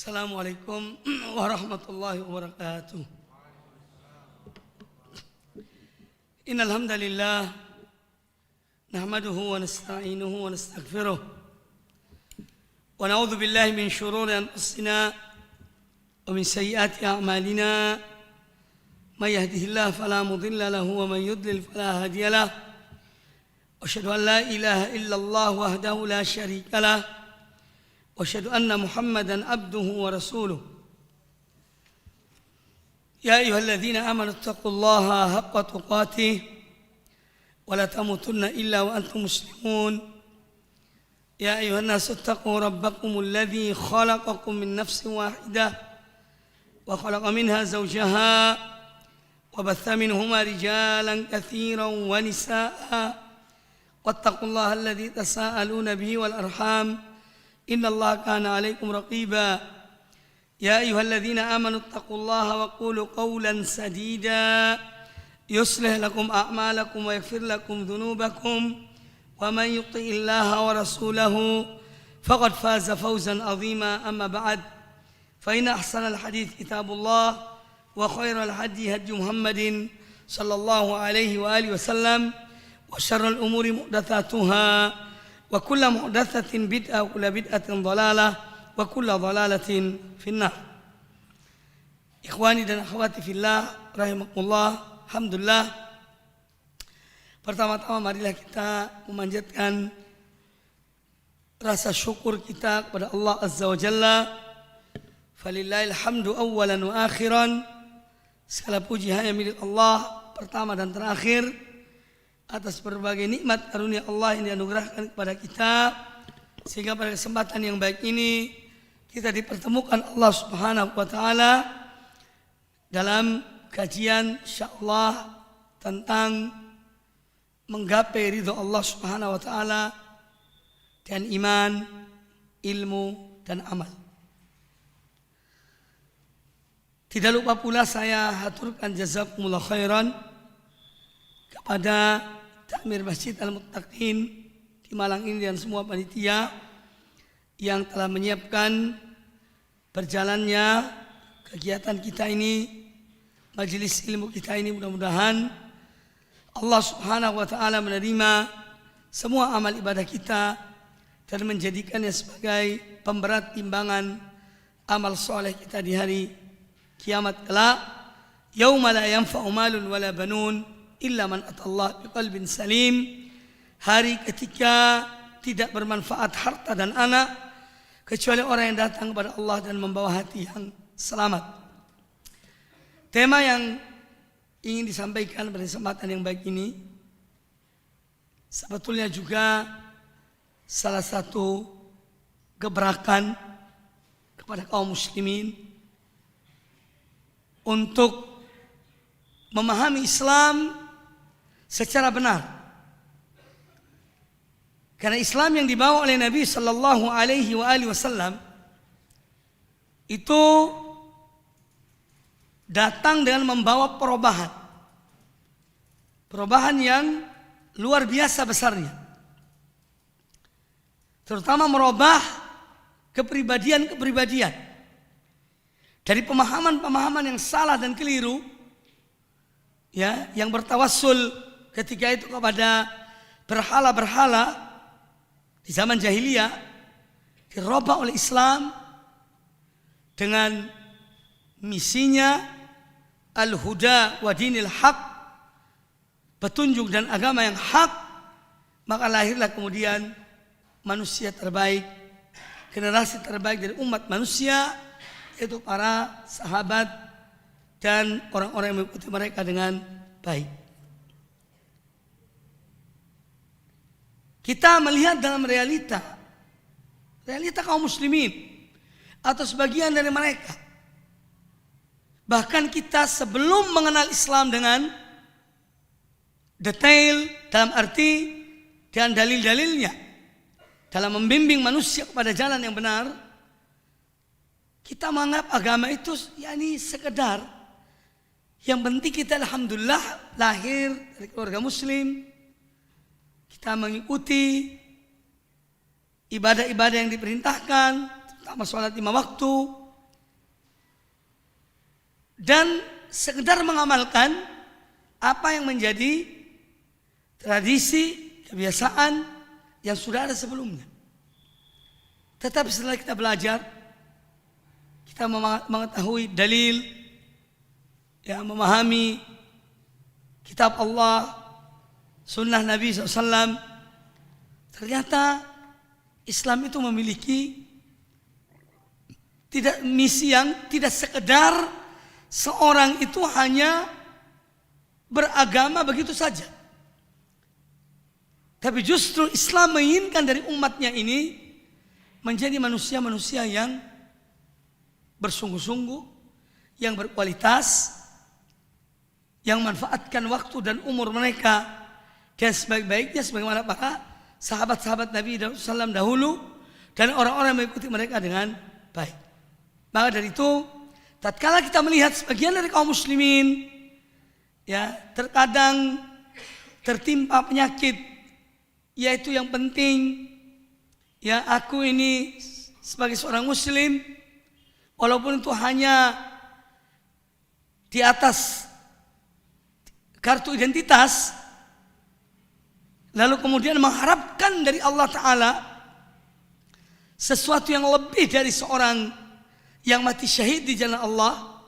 Assalamualaikum warahmatullahi wabarakatuh. Innal hamdalillah nahmaduhu wa nasta'inuhu wa nastaghfiruh wa na'udzu billahi min shururi anfusina wa min sayyiati a'malina. May yahdihillahu fala mudilla lahu wa man yudlil fala hadiya lahu. Asyhadu an la ilaha illallah wahdahu la syarika lahu. وأشهد أن محمدًا عبده ورسوله يا أيها الذين آمنوا اتقوا الله حق تقاته ولا تموتن إلا وأنتم مسلمون يا أيها الناس اتقوا ربكم الذي خلقكم من نفس واحدة وخلق منها زوجها وبث منهما رجالا كثيرا ونساء واتقوا الله الذي تساءلون به والأرحام إن الله كان عليكم رقيبا يا أيها الذين آمنوا اتقوا الله وقولوا قولا سديدا يصلح لكم أعمالكم ويغفر لكم ذنوبكم ومن يطع الله ورسوله فقد فاز فوزا عظيما. أما بعد فإن أحسن الحديث كتاب الله وخير الهدي هدي محمد صلى الله عليه وآله وسلم وشر الأمور محدثاتها wa kullu muhdatsatin bid'ah wa kullu bid'atin dhalalah wa kullu dhalalatin finnar. Ikhwani dan akhwati fillah rahimakumullah. Alhamdulillah, pertama-tama marilah kita memanjatkan rasa syukur kita kepada Allah Azza wa Jalla. Falillahil hamdu awwalan wa akhiran. Segala puji hanya milik Allah pertama dan terakhir atas berbagai nikmat karunia Allah yang dianugerahkan kepada kita, sehingga pada kesempatan yang baik ini kita dipertemukan Allah Subhanahu wa taala dalam kajian insyaallah tentang menggapai ridha Allah Subhanahu wa taala dan iman, ilmu dan amal. Tidak lupa pula saya haturkan jazakumullah khairan kepada Takmir Masjid Al-Muttaqin di Malang ini dan semua panitia yang telah menyiapkan berjalannya kegiatan kita ini, majelis ilmu kita ini. Mudah-mudahan Allah Subhanahu wa taala menerima semua amal ibadah kita dan menjadikannya sebagai pemberat timbangan amal soleh kita di hari kiamat kelak. Yauma la yanfa'u malun wala banun illa man atallah biqalbin salim. Hari ketika tidak bermanfaat harta dan anak kecuali orang yang datang kepada Allah dan membawa hati yang selamat. Tema yang ingin disampaikan pada kesempatan yang baik ini sebetulnya juga salah satu gebrakan kepada kaum muslimin untuk memahami Islam secara benar. Karena Islam yang dibawa oleh Nabi sallallahu alaihi wasallam itu datang dengan membawa perubahan. Perubahan yang luar biasa besarnya. Terutama merubah kepribadian-kepribadian. Dari pemahaman-pemahaman yang salah dan keliru, ya, yang bertawassul ketika itu kepada berhala-berhala di zaman jahiliyah, dirubah oleh Islam dengan misinya al-huda wa dinil haq, petunjuk dan agama yang hak. Maka lahirlah kemudian manusia terbaik, generasi terbaik dari umat manusia, yaitu para sahabat dan orang-orang yang mengikuti mereka dengan baik. Kita melihat dalam realita kaum muslimin atau sebagian dari mereka. Bahkan kita sebelum mengenal Islam dengan detail dalam arti dan dalil-dalilnya dalam membimbing manusia kepada jalan yang benar, kita menganggap agama itu yakni sekedar yang penting kita alhamdulillah lahir dari keluarga muslim. Kita mengikuti ibadah-ibadah yang diperintahkan, terutama sholat 5 waktu, dan sekedar mengamalkan apa yang menjadi tradisi, kebiasaan yang sudah ada sebelumnya. Tetapi setelah kita belajar, kita mengetahui dalil, memahami kitab Allah, sunnah Nabi SAW, ternyata Islam itu memiliki misi yang tidak sekedar seorang itu hanya beragama begitu saja. Tapi justru Islam menginginkan dari umatnya ini menjadi manusia-manusia yang bersungguh-sungguh, yang berkualitas, yang manfaatkan waktu dan umur mereka dan sebaik-baiknya sebagaimana para sahabat-sahabat Nabi SAW dahulu dan orang-orang yang mengikuti mereka dengan baik. Maka dari itu, tatkala kita melihat sebagian dari kaum muslimin terkadang tertimpa penyakit, yaitu yang penting aku ini sebagai seorang muslim, walaupun itu hanya di atas kartu identitas, lalu kemudian mengharapkan dari Allah Ta'ala sesuatu yang lebih dari seorang yang mati syahid di jalan Allah,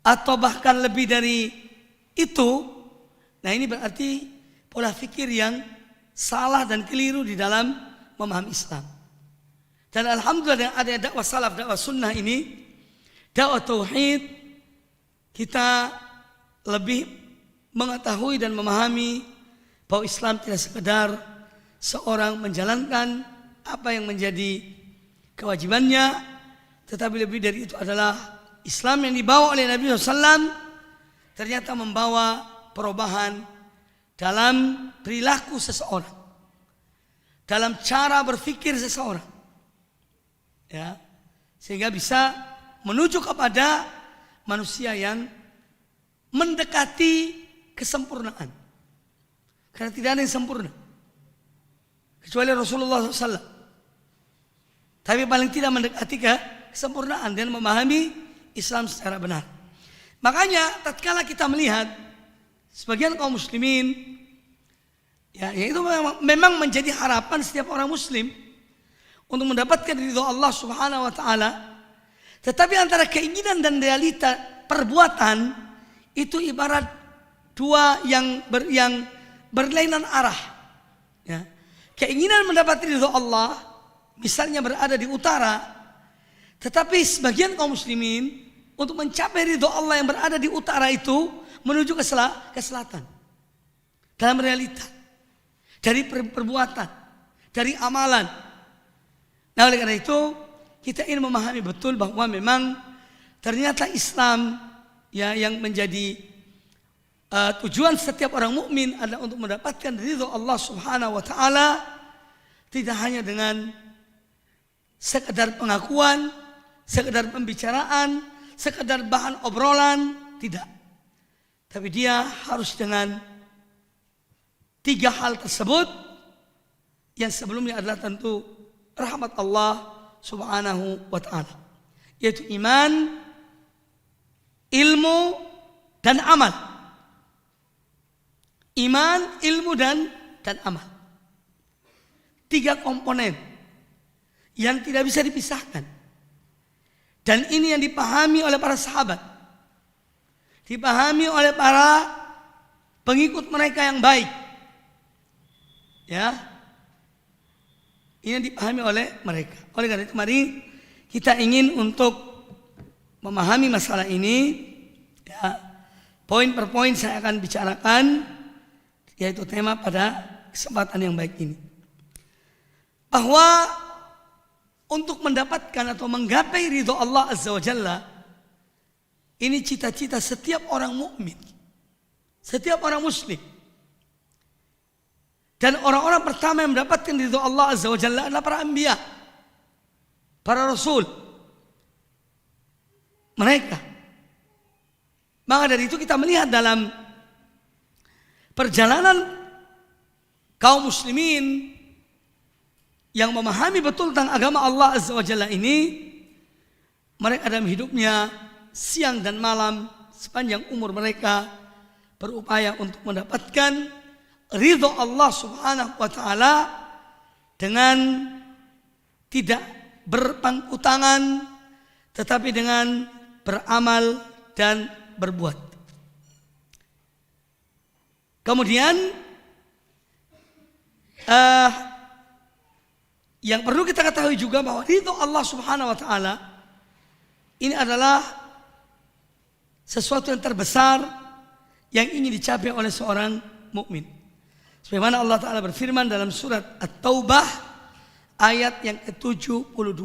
atau bahkan lebih dari itu. Nah, ini berarti pola pikir yang salah dan keliru di dalam memahami Islam. Dan alhamdulillah ada dakwah salaf, dakwah sunnah ini, dakwah tauhid, kita lebih mengetahui dan memahami bahwa Islam tidak sekedar seorang menjalankan apa yang menjadi kewajibannya, tetapi lebih dari itu adalah Islam yang dibawa oleh Nabi SAW ternyata membawa perubahan dalam perilaku seseorang, dalam cara berpikir seseorang, sehingga bisa menuju kepada manusia yang mendekati kesempurnaan. Karena tidak ada yang sempurna kecuali Rasulullah SAW. Tapi paling tidak mendekati kesempurnaan dan memahami Islam secara benar. Makanya tatkala kita melihat sebagian kaum muslimin, itu memang menjadi harapan setiap orang muslim untuk mendapatkan ridho Allah Subhanahu wa Ta'ala. Tetapi antara keinginan dan realita perbuatan itu ibarat dua yang berlainan arah. Keinginan mendapat ridho Allah misalnya berada di utara, tetapi sebagian kaum muslimin untuk mencapai ridho Allah yang berada di utara itu menuju ke selatan. Dalam realita, dari perbuatan, dari amalan. Nah, oleh karena itu kita ingin memahami betul bahwa memang ternyata Islam yang menjadi tujuan setiap orang mukmin adalah untuk mendapatkan ridho Allah Subhanahu wa Ta'ala, tidak hanya dengan sekedar pengakuan, sekedar pembicaraan, sekedar bahan obrolan, tidak. Tapi dia harus dengan tiga hal tersebut, yang sebelumnya adalah tentu rahmat Allah Subhanahu wa Ta'ala, yaitu iman, ilmu, dan amal. Iman, ilmu, dan amal. Tiga komponen yang tidak bisa dipisahkan. Dan ini yang dipahami oleh para sahabat, dipahami oleh para pengikut mereka yang baik. Ini yang dipahami oleh mereka. Oleh karena itu mari kita ingin untuk memahami masalah ini, poin per poin saya akan bicarakan, yaitu tema pada kesempatan yang baik ini. Bahwa untuk mendapatkan atau menggapai ridho Allah Azza wa Jalla, ini cita-cita setiap orang mukmin, setiap orang muslim. Dan orang-orang pertama yang mendapatkan ridho Allah Azza wa Jalla adalah para anbiya, para rasul. Mereka. Maka dari itu kita melihat dalam perjalanan kaum muslimin yang memahami betul tentang agama Allah Azza wa Jalla ini, mereka dalam hidupnya siang dan malam sepanjang umur mereka berupaya untuk mendapatkan ridho Allah Subhanahu wa taala dengan tidak berpangku tangan tetapi dengan beramal dan berbuat. Kemudian yang perlu kita ketahui juga bahwa ridho Allah Subhanahu wa taala ini adalah sesuatu yang terbesar yang ingin dicapai oleh seorang mukmin. Sebagaimana Allah Ta'ala berfirman dalam surat At-Taubah ayat yang ke-72.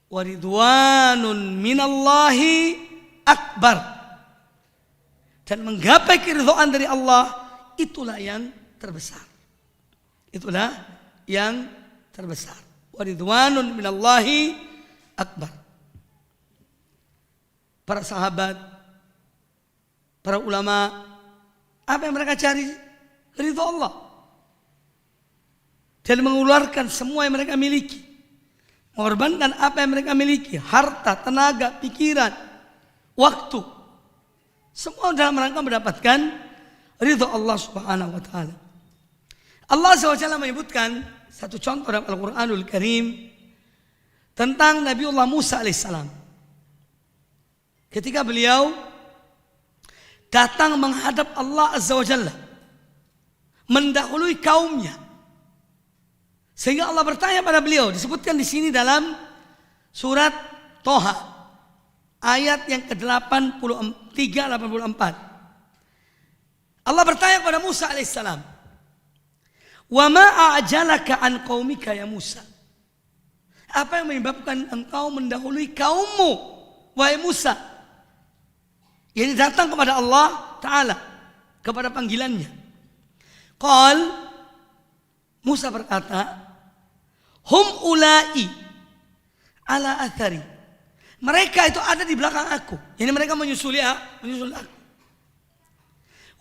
Wa ridwanun minallahi akbar. Dan menggapai keridhaan dari Allah itulah yang terbesar. Itulah yang terbesar. Wa ridwanun minallahi akbar. Para sahabat, para ulama, apa yang mereka cari? Ridho Allah. Dan mengeluarkan semua yang mereka miliki. Mengorbankan apa yang mereka miliki. Harta, tenaga, pikiran, waktu. Semua dalam rangka mendapatkan ridho Allah Subhanahu wa ta'ala. Allah SWT menyebutkan satu contoh dalam Al-Quranul Karim tentang Nabiullah Musa alaihissalam. Ketika beliau datang menghadap Allah Azza wa Jalla, mendahului kaumnya, sehingga Allah bertanya pada beliau, disebutkan di sini dalam surat Toha ayat yang ke-83-84. Allah bertanya kepada Musa alaihissalam, "Wa ma a'jalaka an qaumika ya Musa?" Apa yang menyebabkan engkau mendahului kaummu, wahai Musa? Yang datang kepada Allah Ta'ala, kepada panggilannya. Qal, Musa berkata, hum ulai ala athari. Mereka itu ada di belakang aku. Ini mereka menyusul aku.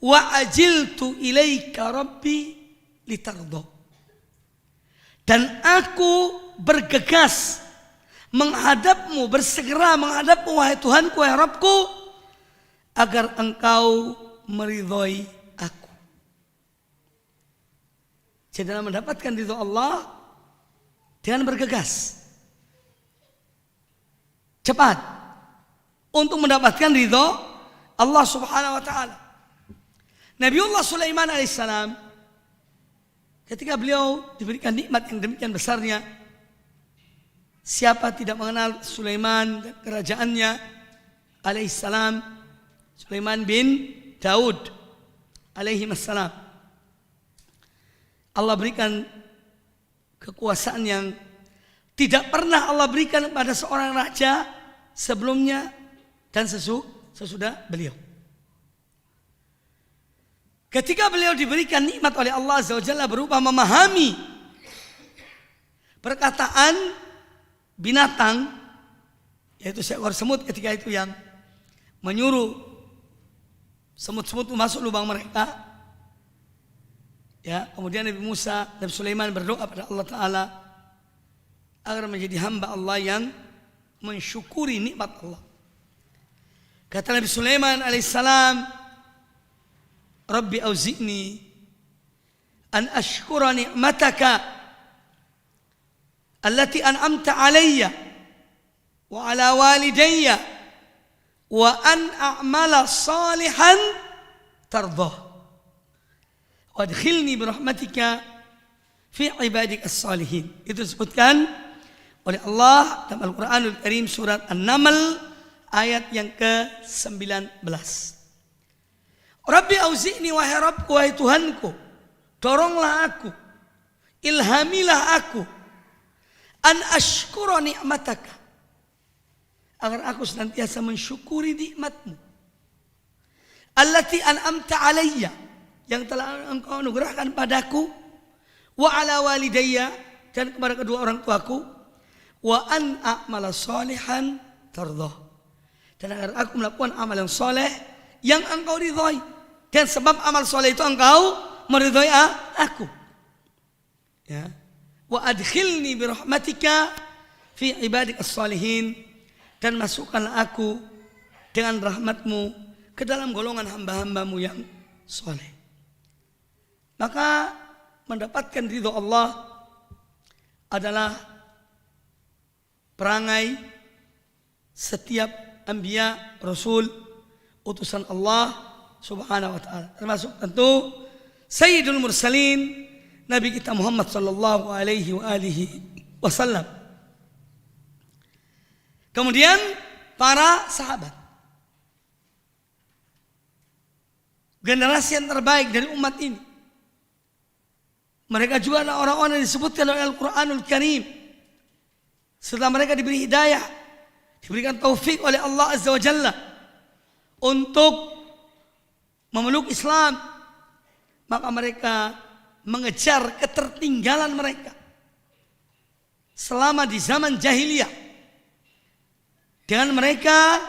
Wa ajiltu ilaika rabbi litardo. Dan aku bergegas menghadapmu, bersegera menghadapmu wahai Tuhanku, wahai Rabbku, agar engkau meridhoi aku. Jadi dalam mendapatkan ridho Allah dengan bergegas, cepat untuk mendapatkan ridho Allah Subhanahu wa taala. Nabiullah Sulaiman alaihissalam ketika beliau diberikan nikmat yang demikian besarnya, siapa tidak mengenal Sulaiman dan kerajaannya alaihissalam, Sulaiman bin Daud alaihi wassalam. Allah berikan kekuasaan yang tidak pernah Allah berikan kepada seorang raja sebelumnya dan sesudah beliau. Ketika beliau diberikan nikmat oleh Allah Azza wa Jalla berupa memahami perkataan binatang, yaitu seekor semut ketika itu yang menyuruh semut-semut itu masuk lubang mereka. Ya, kemudian Nabi Musa dan Sulaiman berdoa pada Allah Ta'ala agar menjadi hamba Allah yang mensyukuri nikmat Allah. Kata Nabi Sulaiman alaihissalam, Rabbi auzi'ni an ashkura ni'mataka allati an'amta alayya wa ala walidayya wa an a'mala salihan tardah wa adkhilni birahmatika fi ibadika as-salihin. Itu disebutkan oleh Allah dalam Al-Quranul Karim surat An-Naml ayat yang ke-19. Rabbi auzi'ni, wahai Rabbku, wahai Tuhanku, doronglah aku, ilhamilah aku, an ashkura ni'mataka, agar aku senantiasa mensyukuri nikmatmu, allati an'amta alayya, yang telah engkau anugerahkan padaku, wa ala walidayya, dan kepada kedua orang tuaku, wa an a'mala salihan tardah, dan agar aku melakukan amal yang soleh yang engkau ridhoi, dan sebab amal soleh itu engkau meridhoi aku. Ya. Wa adkhilni birahmatika fi ibadik as-salihin, dan masukkanlah aku dengan rahmat-Mu ke dalam golongan hamba-hamba-Mu yang soleh. Maka mendapatkan ridho Allah adalah perangai setiap anbiya, rasul, utusan Allah Subhanahu wa taala. Termasuk tentu Sayyidul Mursalin, Nabi kita Muhammad sallallahu alaihi wasallam. Kemudian para sahabat, generasi yang terbaik dari umat ini. Mereka juga adalah orang-orang yang disebutkan oleh Al-Quranul Karim. Setelah mereka diberi hidayah, diberikan taufik oleh Allah Azza wa Jalla untuk memeluk Islam, maka mereka mengejar ketertinggalan mereka selama di zaman jahiliyah. Dengan mereka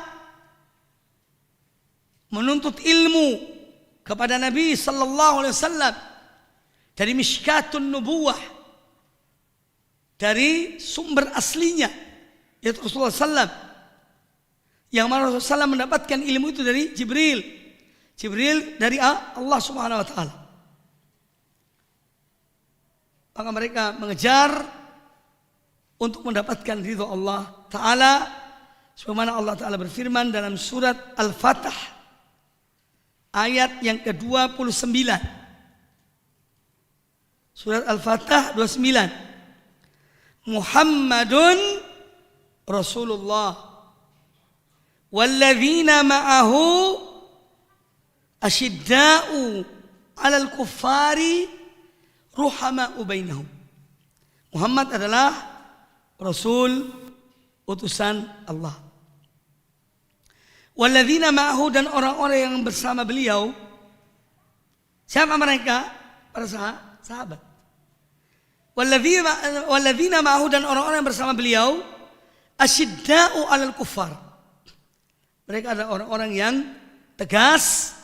menuntut ilmu kepada Nabi sallallahu alaihi wasallam dari Mishkatun Nubuwah, dari sumber aslinya yaitu Rasulullah SAW, yang mana Rasulullah SAW mendapatkan ilmu itu dari Jibril dari Allah Subhanahu wa taala. Maka mereka mengejar untuk mendapatkan ridho Allah taala, sebagaimana Allah taala berfirman dalam surat Al-Fatah ayat yang ke-29. Surat Al-Fatah 29. Muhammadun Rasulullah walladzina ma'ahu asyidda'u 'alal kuffari ruhama'u bainahum. Muhammad adalah Rasul utusan Allah. Walladzina ma'ahu, dan orang-orang yang bersama beliau. Siapa mereka? Para sahabat. Walladzina ma'ahu, dan orang-orang yang bersama beliau asyidda'u 'alal kuffar. Mereka adalah orang-orang yang tegas,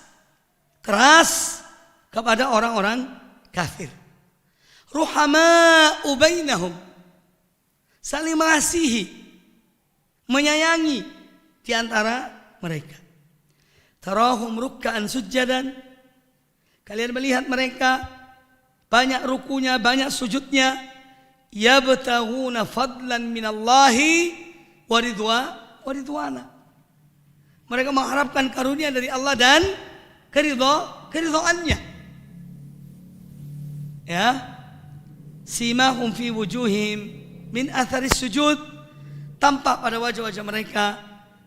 keras kepada orang-orang kafir. Ruhama'u bainahum, saling mengasihi, menyayangi di antara mereka. Tarahum ruk'an sujjadan, kalian melihat mereka banyak rukunya, banyak sujudnya. Yabtaghuna fadlan minallahi wa ridwana. Mereka mengharapkan karunia dari Allah dan keridhaannya. Ya. Simahum fi wujuhim min atharis sujud, tampak pada wajah-wajah mereka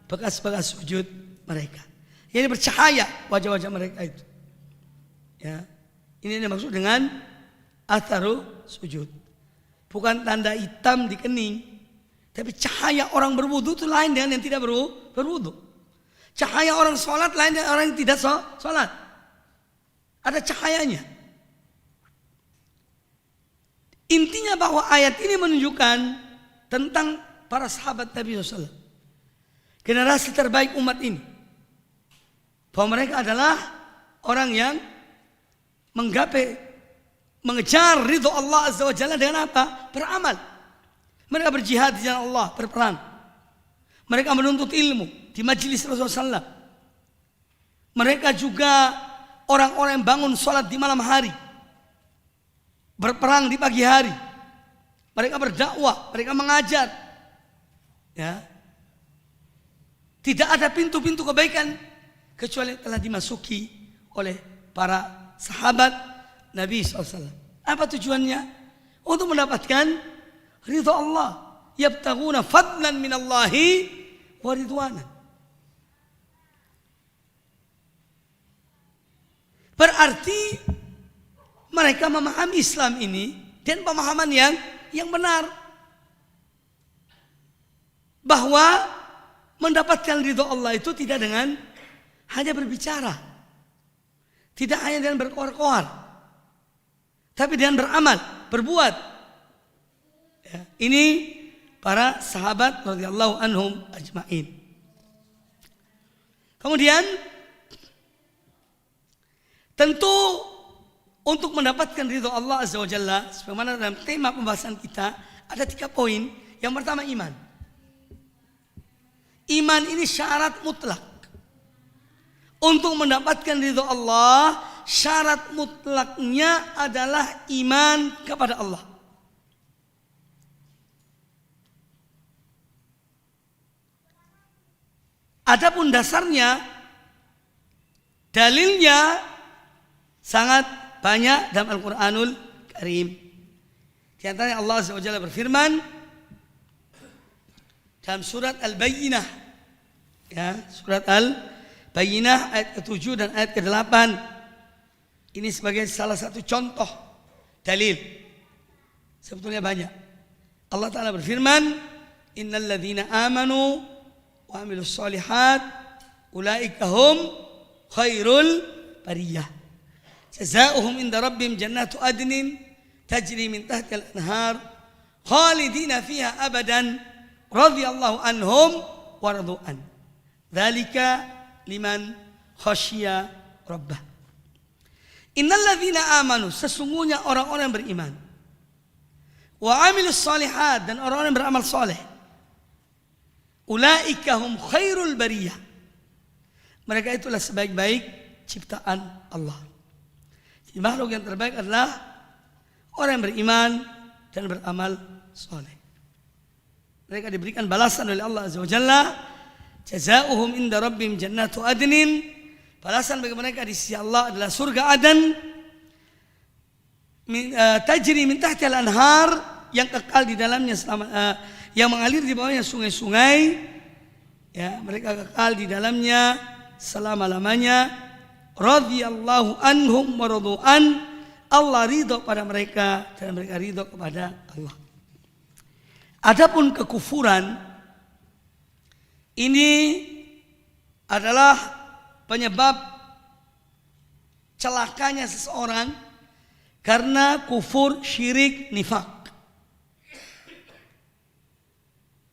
bekas-bekas sujud mereka. Ini bercahaya wajah-wajah mereka itu. Ya. Ini yang dimaksud dengan atharu sujud. Bukan tanda hitam di kening, tapi cahaya orang berwudu itu lain dengan yang tidak berwudu. Cahaya orang sholat lain dengan orang yang tidak sholat. Ada cahayanya. Intinya bahwa ayat ini menunjukkan tentang para sahabat Nabi SAW, generasi terbaik umat ini, bahwa mereka adalah orang yang mengejar ridho Allah Azza wa Jalla dengan apa? Beramal. Mereka berjihad di jalan Allah, berperang. Mereka menuntut ilmu di majelis Rasulullah SAW. Mereka juga orang-orang yang bangun sholat di malam hari, berperang di pagi hari. Mereka berdakwah, mereka mengajar. Ya. Tidak ada pintu-pintu kebaikan kecuali telah dimasuki oleh para sahabat Nabi SAW. Apa tujuannya? Untuk mendapatkan ridha Allah. Yabtaghuna fadlan minallahi wa ridwana. Berarti mereka memahami Islam ini dan pemahaman yang benar, bahwa mendapatkan ridha Allah itu tidak dengan hanya berbicara, tidak hanya dengan berkoar-koar, tapi dengan beramal, berbuat. Ya, ini para sahabat radhiyallahu anhum ajmain. Kemudian tentu untuk mendapatkan ridha Allah Azza wa Jalla, sebagaimana dalam tema pembahasan kita, ada 3 poin. Yang pertama, iman. Iman ini syarat mutlak. Untuk mendapatkan ridho Allah, syarat mutlaknya adalah iman kepada Allah. Adapun dasarnya, dalilnya sangat banyak dalam Al-Quranul Karim. Di antaranya Allah Azza wa Jalla berfirman dalam surat Al-Bayyinah, ya, surat Al-Bayyinah ayat ke-7 dan ayat ke-8. Ini sebagai salah satu contoh dalil. Sebetulnya banyak. Allah Ta'ala berfirman, innal ladzina amanu wa amilus solihat ulaika hum khairul bariyah. Jazaohum inda rabbihim jannatu adnin tajri min tahtiha al-anhar khalidina fiha abadan radhiyallahu anhum wa radu an. Dzalika liman khasyiya rabbah. Innal ladzina amanu, sesungguhnya orang-orang yang beriman, wa amilus solihat, dan orang-orang yang beramal soleh, ulaika hum khairul bariyah, mereka itulah sebaik-baik ciptaan Allah. Jadi makhluk yang terbaik adalah orang yang beriman dan beramal soleh. Mereka diberikan balasan oleh Allah Azza wa Jalla, jazaohum inda rabbihim jannatu adnin, balasan bagi mereka di sisi Allah adalah surga Adan, tajri min tahtiha al-anhar, yang kekal di dalamnya selama, yang mengalir di bawahnya sungai-sungai, ya, mereka kekal di dalamnya selama-lamanya. Radhiyallahu anhum wa radu an, Allah ridho pada mereka dan mereka ridho kepada Allah. Adapun kekufuran ini adalah penyebab celakanya seseorang karena kufur, syirik, nifak.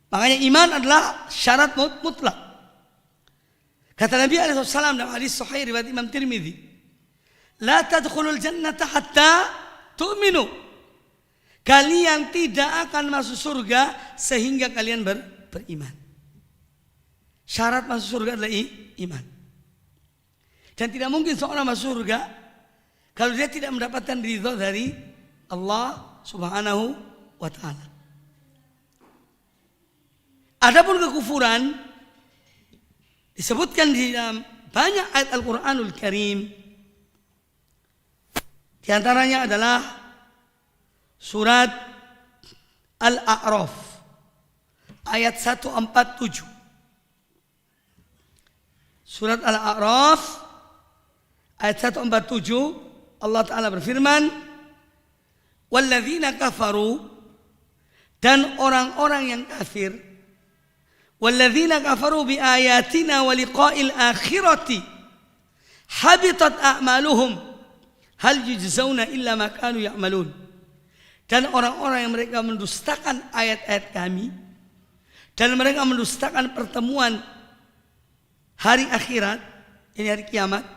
Makanya iman adalah syarat mutlak. Kata Nabi SAW dalam hadis sahih riwayat Imam Tirmidzi, la tadkhulul jannata hatta tu'minu. Kalian tidak akan masuk surga sehingga kalian beriman. Syarat masuk surga adalah iman. Dan tidak mungkin seorang masuk surga kalau dia tidak mendapatkan ridho dari Allah Subhanahu wa ta'ala. Adapun kekufuran disebutkan di dalam banyak ayat Al-Quranul Karim. Di antaranya adalah surat Al-A'raf ayat 147. Surat Al-A'raf ayat 147, Allah Ta'ala berfirman, walladzina kafaru, dan orang-orang yang kafir, walladzina kafaru bi ayatina wa liqa'il akhirati habitat a'maluhum hal yujzauna illa ma kanu ya'malun. Dan orang-orang yang mereka mendustakan ayat-ayat kami dan mereka mendustakan pertemuan hari akhirat, ini hari kiamat,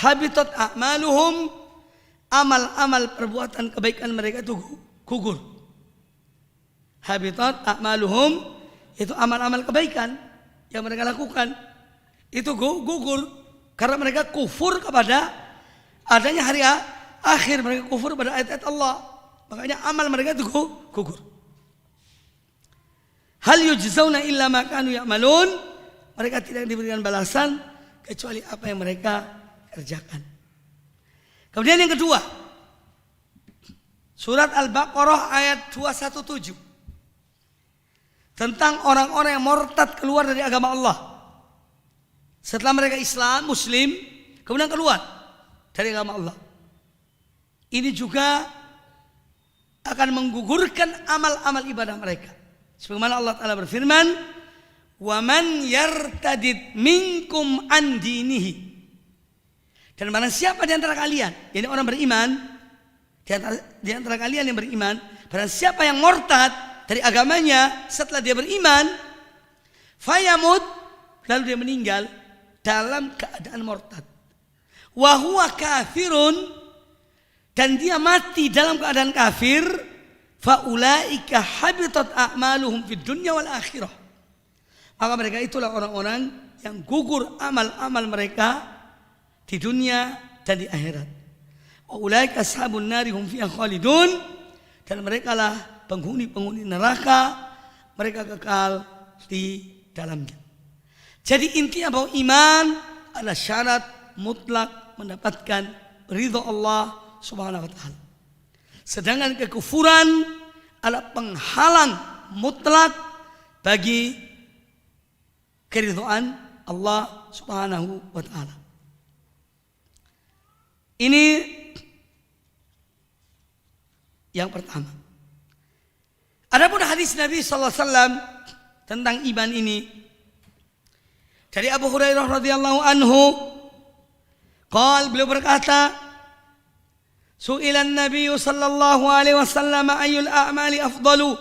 habitat a'maluhum, amal-amal perbuatan kebaikan mereka itu gugur. Habitat a'maluhum, itu amal-amal kebaikan yang mereka lakukan itu gugur karena mereka kufur kepada adanya hari akhir, mereka kufur pada ayat-ayat Allah. Makanya amal mereka itu gugur. Hal yujzauna illa ma kanu ya'malun, mereka tidak diberikan balasan kecuali apa yang mereka kerjakan. Kemudian yang kedua, surat Al-Baqarah ayat 217, tentang orang-orang yang murtad keluar dari agama Allah. Setelah mereka Islam, Muslim, kemudian keluar dari agama Allah. Ini juga akan menggugurkan amal-amal ibadah mereka. Sebagaimana Allah Ta'ala berfirman, وَمَنْ يَرْتَدِدْ مِنْكُمْ عَنْ دِينِهِ, dan barang siapa di antara kalian, yani orang beriman, di antara kalian yang beriman, barang siapa yang murtad dari agamanya setelah dia beriman, fayamut, lalu dia meninggal dalam keadaan murtad, wa huwa kafirun, dan dia mati dalam keadaan kafir, faulaika habitat a'maluhum fid dunya wal akhirah, maka mereka itulah orang-orang yang gugur amal-amal mereka di dunia dan di akhirat. Wa ulaika ashabun nari hum fiha khalidun, dan mereka lah penghuni-penghuni neraka, mereka kekal di dalamnya. Jadi intinya bahwa iman adalah syarat mutlak mendapatkan ridha Allah Subhanahu wa taala. Sedangkan kekufuran adalah penghalang mutlak bagi keridhaan Allah Subhanahu wa taala. Ini yang pertama. Adapun hadis Nabi sallallahu alaihi wasallam tentang iman ini dari Abu Hurairah radhiyallahu anhu, beliau berkata, Su'ilan Nabi sallallahu alaihi wasallam ayyul a'mali afdalu.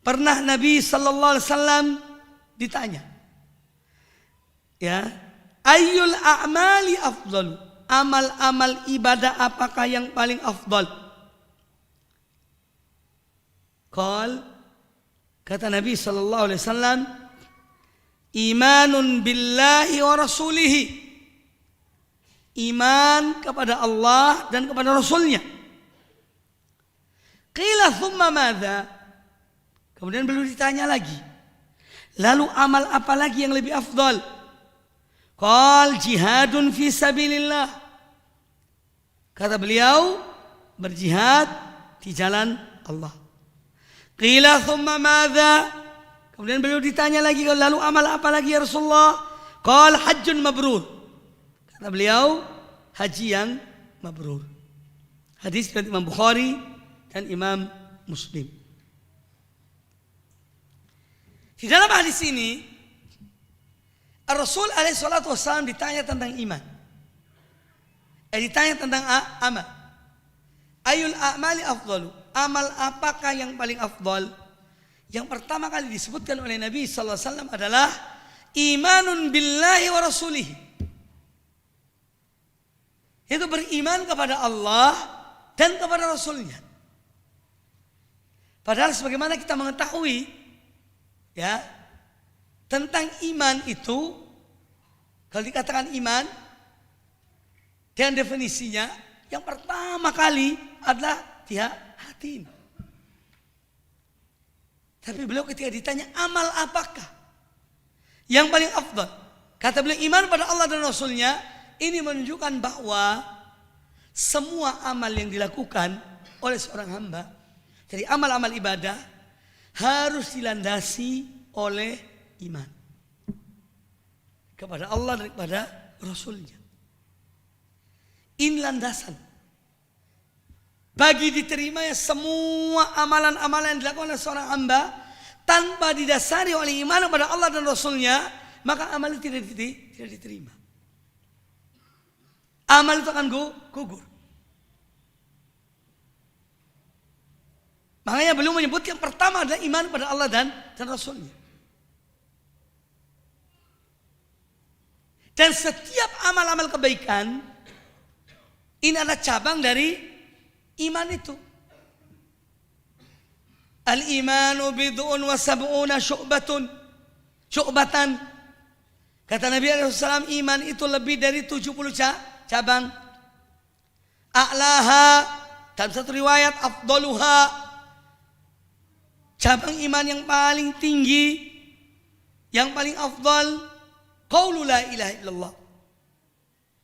Pernah Nabi sallallahu alaihi wasallam ditanya, ya, ayyul a'mali afdalu, amal-amal ibadah apakah yang paling afdal? Kata Nabi sallallahu alaihi wasallam, imanun billahi wa rasulihi, iman kepada Allah dan kepada Rasulnya. Qila thumma madza, kemudian beliau ditanya lagi, lalu amal apa lagi yang lebih afdal? Qal jihadun fi sabilillah, kata beliau, berjihad di jalan Allah. Qila thumma madza, kemudian beliau ditanya lagi, lalu amal apa lagi ya Rasulullah? Qal hajjun mabrur, kata beliau, haji yang mabrur. Hadis dari Imam Bukhari dan Imam Muslim. Di dalam hadis ini Rasul alaihi salatu wassalam ditanya tentang iman. Ditanya tentang amal. Ayul a'mali afdalu, amal apakah yang paling afdal? Yang pertama kali disebutkan oleh Nabi sallallahu alaihi wasallam adalah imanun billahi wa rasulihi. Itu beriman kepada Allah dan kepada Rasulnya. Padahal sebagaimana kita mengetahui, ya, tentang iman itu, kalau dikatakan iman dan definisinya, yang pertama kali adalah di hati ini. Tapi beliau ketika ditanya amal apakah yang paling afdal, kata beliau iman pada Allah dan Rasulnya. Ini menunjukkan bahwa semua amal yang dilakukan oleh seorang hamba, dari amal-amal ibadah, harus dilandasi oleh iman kepada Allah dan kepada Rasulnya. Ini landasan bagi diterimanya semua amalan-amalan yang dilakukan oleh seorang hamba tanpa didasari oleh iman kepada Allah dan Rasulnya, maka amal itu tidak diterima. Amal itu akan gugur. Makanya beliau menyebut yang pertama adalah iman pada Allah dan Rasulnya. Dan setiap amal-amal kebaikan ini adalah cabang dari iman itu. Al-imanu bid'un wa sab'una syu'batan. Kata Nabi SAW, iman itu lebih dari 70 cabang. A'laha, dalam satu riwayat afdaluha, cabang iman yang paling tinggi, yang paling afdal, qaulu la ilaha illallah.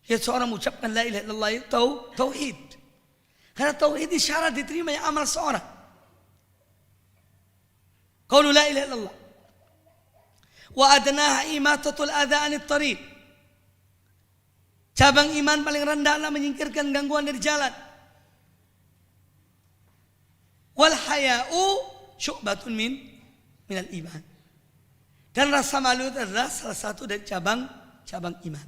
Ya, seorang mengucapkan la ilaha illallah itu tauhid. Karena tauhid itu syarat diterimanya amal seorang. Qaulu la ilaha illallah. Wa adnaha imatatul adha 'anit thariq. Cabang iman paling rendah adalah menyingkirkan gangguan dari jalan. Wal haya'u syu'batun minal iman. Dan rasa malu itu adalah salah satu dari cabang iman.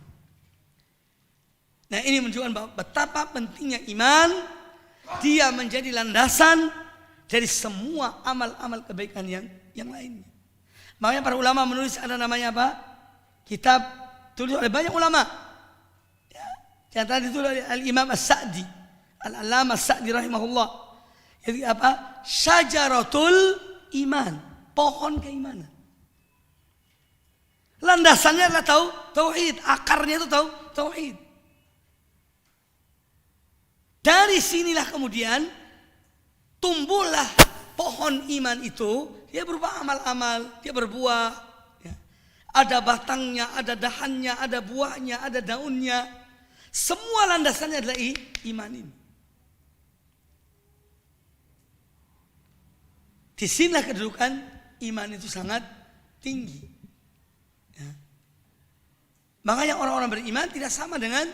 Nah, ini menunjukkan bahwa betapa pentingnya iman. Dia menjadi landasan dari semua amal-amal kebaikan yang lainnya. Makanya para ulama menulis, ada namanya apa? Kitab tulis oleh banyak ulama. Yang tadi itu Al-Imam As-Sa'di, Al-Allamah As-Sa'di rahimahullah. Jadi apa? Syajaratul iman, pohon keimanan. Landasannya adalah tauhid, akarnya itu tauhid. Dari sinilah kemudian tumbuhlah pohon iman itu, dia berupa amal-amal, dia berbuah. Ya. Ada batangnya, ada dahannya, ada buahnya, ada daunnya. Semua landasannya adalah iman ini. Di sinilah kedudukan iman itu sangat tinggi. Ya. Makanya orang-orang beriman tidak sama dengan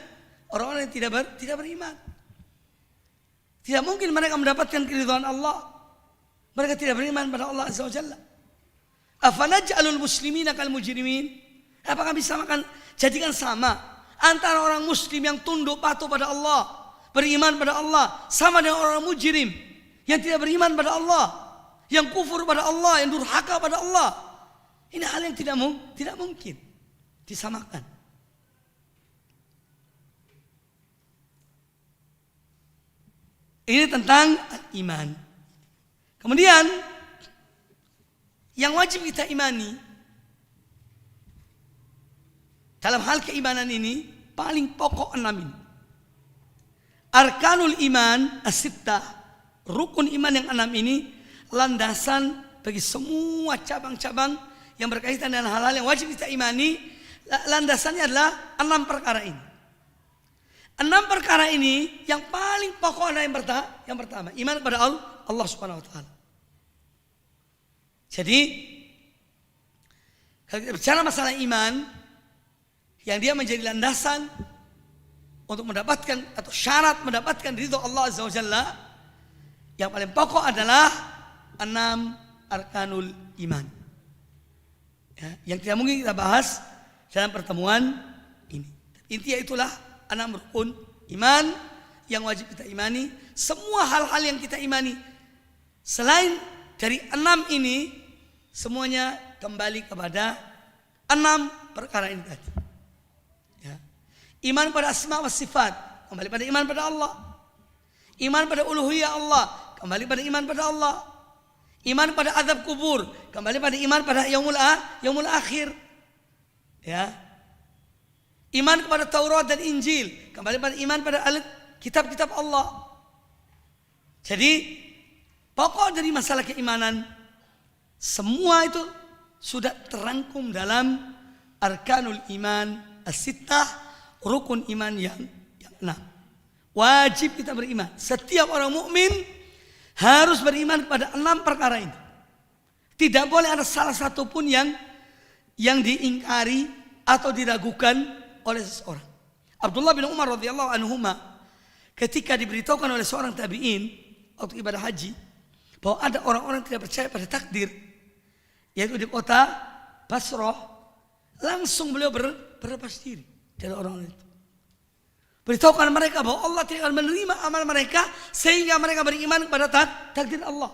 orang-orang yang tidak beriman. Tidak mungkin mereka mendapatkan keridhaan Allah. Mereka tidak beriman pada Allah Azza wa Jalla. Afanaj'alul muslimina kal mujrimin? Apakah bisa jadikan sama antara orang muslim yang tunduk patuh pada Allah, beriman pada Allah, sama dengan orang mujrim yang tidak beriman pada Allah, yang kufur pada Allah, yang durhaka pada Allah? Ini hal yang tidak mungkin disamakan. Ini tentang iman. Kemudian yang wajib kita imani dalam hal keimanan ini paling pokok 6 ini. Arkanul iman as-sittah, rukun iman yang 6 ini landasan bagi semua cabang-cabang yang berkaitan dengan hal-hal yang wajib kita imani. Landasannya adalah 6 perkara ini. 6 perkara ini yang paling pokok adalah yang pertama, iman kepada Allah Subhanahu wa taala. Jadi kalau kita bicara masalah iman yang dia menjadi landasan untuk mendapatkan atau syarat mendapatkan ridho Allah Azza wa Jalla, yang paling pokok adalah 6 arkanul iman. Ya, yang tidak mungkin kita bahas dalam pertemuan ini. Intinya itulah 6 rukun iman yang wajib kita imani. Semua hal-hal yang kita imani selain dari 6 ini, semuanya kembali kepada 6 perkara ini tadi. Ya. Iman pada asma wa sifat, kembali pada iman pada Allah. Iman pada uluhiyah Allah, kembali pada iman pada Allah. Iman pada azab kubur, kembali pada iman pada yaumul akhir. Ya. Iman kepada Taurat dan Injil, kembali pada iman pada kitab-kitab Allah. Jadi pokok dari masalah keimanan semua itu sudah terangkum dalam arkanul iman as-sittah, rukun iman yang 6. Wajib kita beriman. Setiap orang mukmin harus beriman kepada 6 perkara ini. Tidak boleh ada salah satu pun yang diingkari atau diragukan oleh seseorang. Abdullah bin Umar radhiyallahu anhuma ketika diberitahukan oleh seorang tabi'in waktu ibadah haji bahwa ada orang-orang tidak percaya pada takdir, yaitu di kota Basrah, langsung beliau berlepas diri dari orang-orang itu. Beritahukan mereka bahwa Allah tidak akan menerima amal mereka sehingga mereka beriman kepada takdir Allah.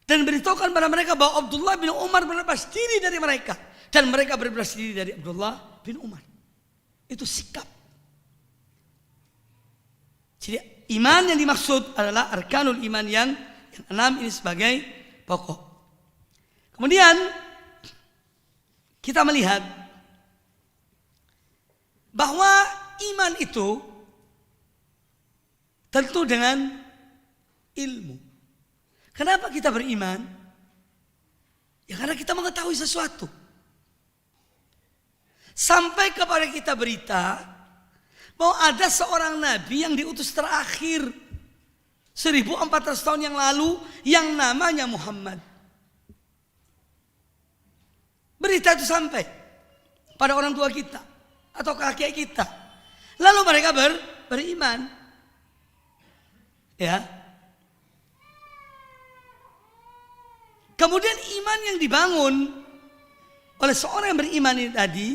Dan beritahukan kepada mereka bahwa Abdullah bin Umar berlepas diri dari mereka dan mereka berlepas diri dari Abdullah bin Umar. Itu sikap. Jadi iman yang dimaksud adalah arkanul iman yang 6 ini sebagai pokok. Kemudian kita melihat bahwa iman itu tentu dengan ilmu. Kenapa kita beriman? Ya karena kita mengetahui sesuatu. Sampai kepada kita berita bahwa ada seorang nabi yang diutus terakhir 1400 tahun yang lalu yang namanya Muhammad. Berita itu sampai pada orang tua kita atau kakek kita. Lalu mereka beriman. Ya. Kemudian iman yang dibangun oleh seorang yang beriman ini tadi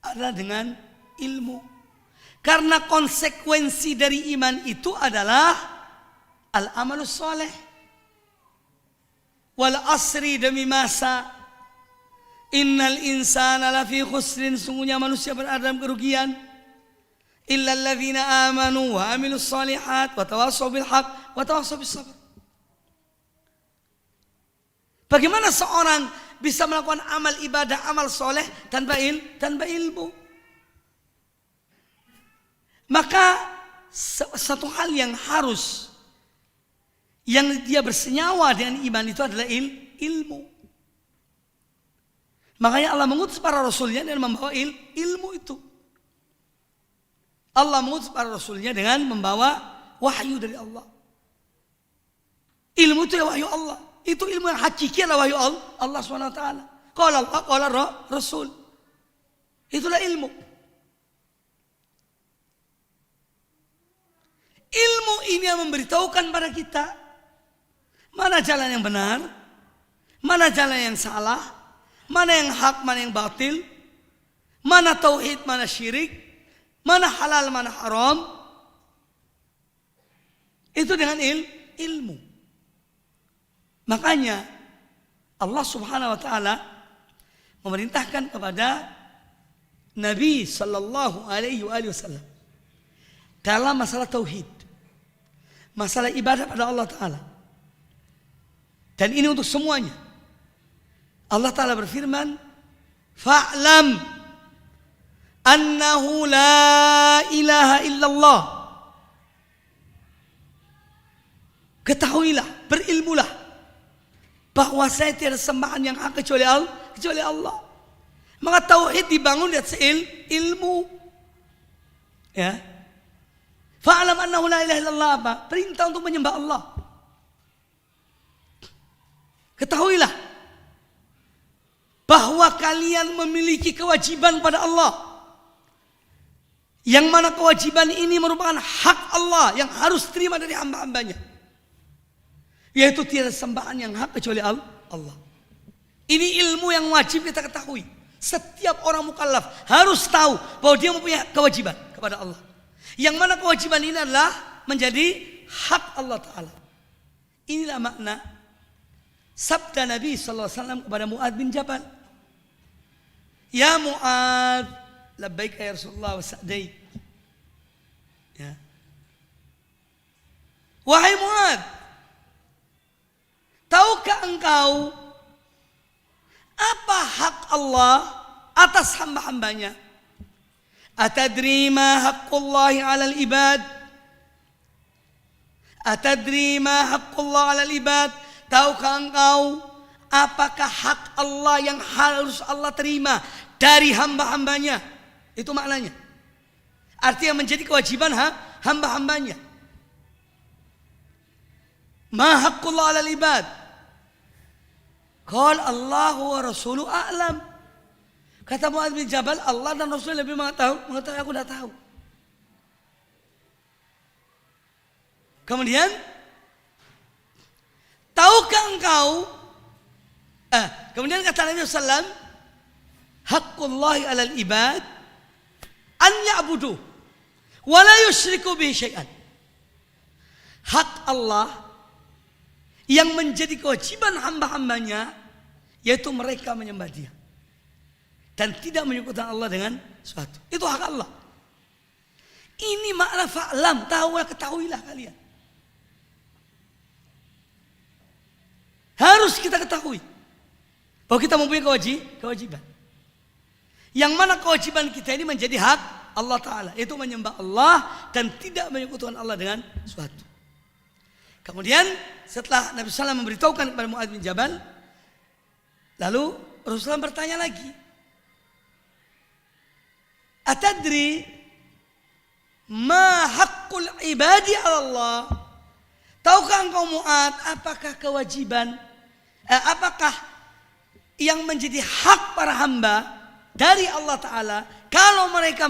adalah dengan ilmu. Karena konsekuensi dari iman itu adalah al-amalus soleh. Wal asri demi masa. Innal insana lafi khusrin, sungguhnya manusia berada dalam kerugian. Illa alladzina amanu wa amilus solihat wa tawassaw bil haq wa tawassaw bis sabr. Bagaimana seorang bisa melakukan amal ibadah, amal soleh tanpa ilmu. Maka satu hal yang harus, yang dia bersenyawa dengan iman itu adalah ilmu. Makanya Allah mengutus para rasulnya dengan membawa ilmu itu. Allah mengutus para rasulnya dengan membawa wahyu dari Allah. Ilmu itu wahyu Allah. Itu ilmu yang hakiki adalah wahyu Allah SWT. Qala Allah, qala Rasul. Itulah ilmu. Ilmu ini yang memberitahukan pada kita mana jalan yang benar, mana jalan yang salah, mana yang hak, mana yang batil, mana tauhid, mana syirik, mana halal, mana haram. Itu dengan ilmu. Makanya Allah Subhanahu wa taala memerintahkan kepada Nabi sallallahu alaihi wasallam dalam masalah tauhid, masalah ibadah pada Allah taala. Dan ini untuk semuanya. Allah taala berfirman, "Fa'lam annahu la ilaha illallah." Ketahuilah, berilmulah bahwa saya tiada sembahan yang hak kecuali Allah. Maka tauhid dibangun di atas ilmu. Ya. Fa'lam annahu la ilaha illallah, apa? Perintah untuk menyembah Allah. Ketahuilah bahwa kalian memiliki kewajiban pada Allah. Yang mana kewajiban ini merupakan hak Allah yang harus terima dari hamba-hambanya. Yaitu tiada sembahan yang hak kecuali Allah. Ini ilmu yang wajib kita ketahui. Setiap orang mukallaf harus tahu bahwa dia mempunyai kewajiban kepada Allah. Yang mana kewajiban ini adalah menjadi hak Allah Ta'ala. Inilah makna sabda Nabi SAW kepada Mu'adz bin Jabal. Ya Mu'adz, labbaik ya Rasulullah wa sa'daik. Ya. Wahai Mu'adz, tahukah engkau apa hak Allah atas hamba-hambanya? Atadri ma haqqullahi 'alal ibad? Atadri ma haqqullah 'alal ibad? Tahukah engkau apakah hak Allah yang harus Allah terima dari hamba-hambanya? Itu maknanya. Artinya menjadi kewajiban hamba-hambanya. Ma haqqullah 'alal ibad? Qala Allahu wa rasuluhu a'lam. Kata Mu'adz bin Jabal, Allah dan Rasul lebih mengetahui, aku dah tahu. Kemudian, tahukah engkau? Kemudian kata Nabi SAW, haqqullahi 'alal ibad an ya'budu wa la yusyriku bihi syai'an. Hak Allah yang menjadi kewajiban hamba-hambanya, yaitu mereka menyembah Dia dan tidak menyekutukan Allah dengan sesuatu. Itu hak Allah. Ini makna fa'lam, tahulah, ketahuilah kalian. Harus kita ketahui bahwa kita mempunyai kewajiban. Yang mana kewajiban kita ini menjadi hak Allah Ta'ala, yaitu menyembah Allah dan tidak menyekutukan Allah dengan sesuatu. Kemudian setelah Nabi SAW memberitahukan kepada Mu'adz bin Jabal, lalu Rasulullah bertanya lagi, atadri ma haqqul ibadi 'ala Allah? Tahukah engkau Mu'adz apakah kewajiban, apakah yang menjadi hak para hamba dari Allah Ta'ala kalau mereka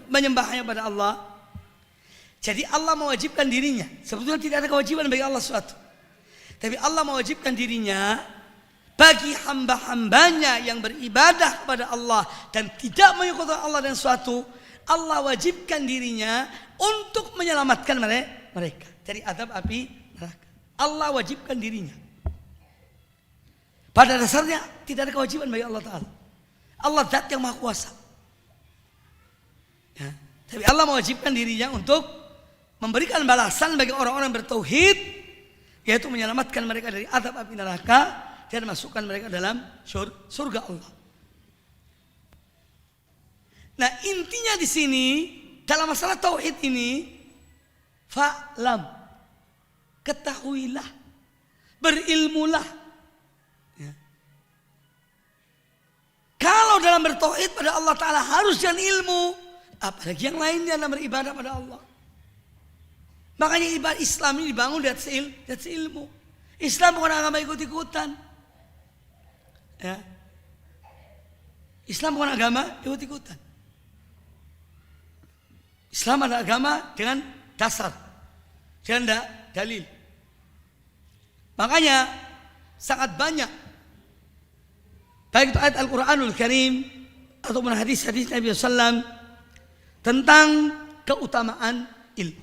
menyembahnya pada Allah? Jadi Allah mewajibkan dirinya. Sebetulnya tidak ada kewajiban bagi Allah suatu. Tapi Allah mewajibkan dirinya bagi hamba-hambanya yang beribadah kepada Allah dan tidak menyekutukan Allah dengan suatu. Allah wajibkan dirinya untuk menyelamatkan mereka dari azab api neraka. Allah wajibkan dirinya. Pada dasarnya tidak ada kewajiban bagi Allah Ta'ala. Allah zat yang maha kuasa. Ya. Tapi Allah mewajibkan dirinya untuk memberikan balasan bagi orang-orang bertauhid, yaitu menyelamatkan mereka dari azab api neraka dan masukkan mereka dalam surga Allah. Nah, intinya di sini dalam masalah tauhid ini, fa'lam, ketahuilah, berilmulah. Ya. Kalau dalam bertauhid pada Allah Ta'ala harus dengan ilmu, apalagi yang lainnya dalam beribadah pada Allah. Makanya ibadah Islam ini dibangun di atas ilmu. Islam bukan agama ikut-ikutan. Ya. Islam bukan agama ikut-ikutan. Islam adalah agama dengan dasar, dengan dalil. Makanya sangat banyak, baik itu ayat Al-Quranul Karim ataupun hadis-hadis Nabi SAW tentang keutamaan ilmu.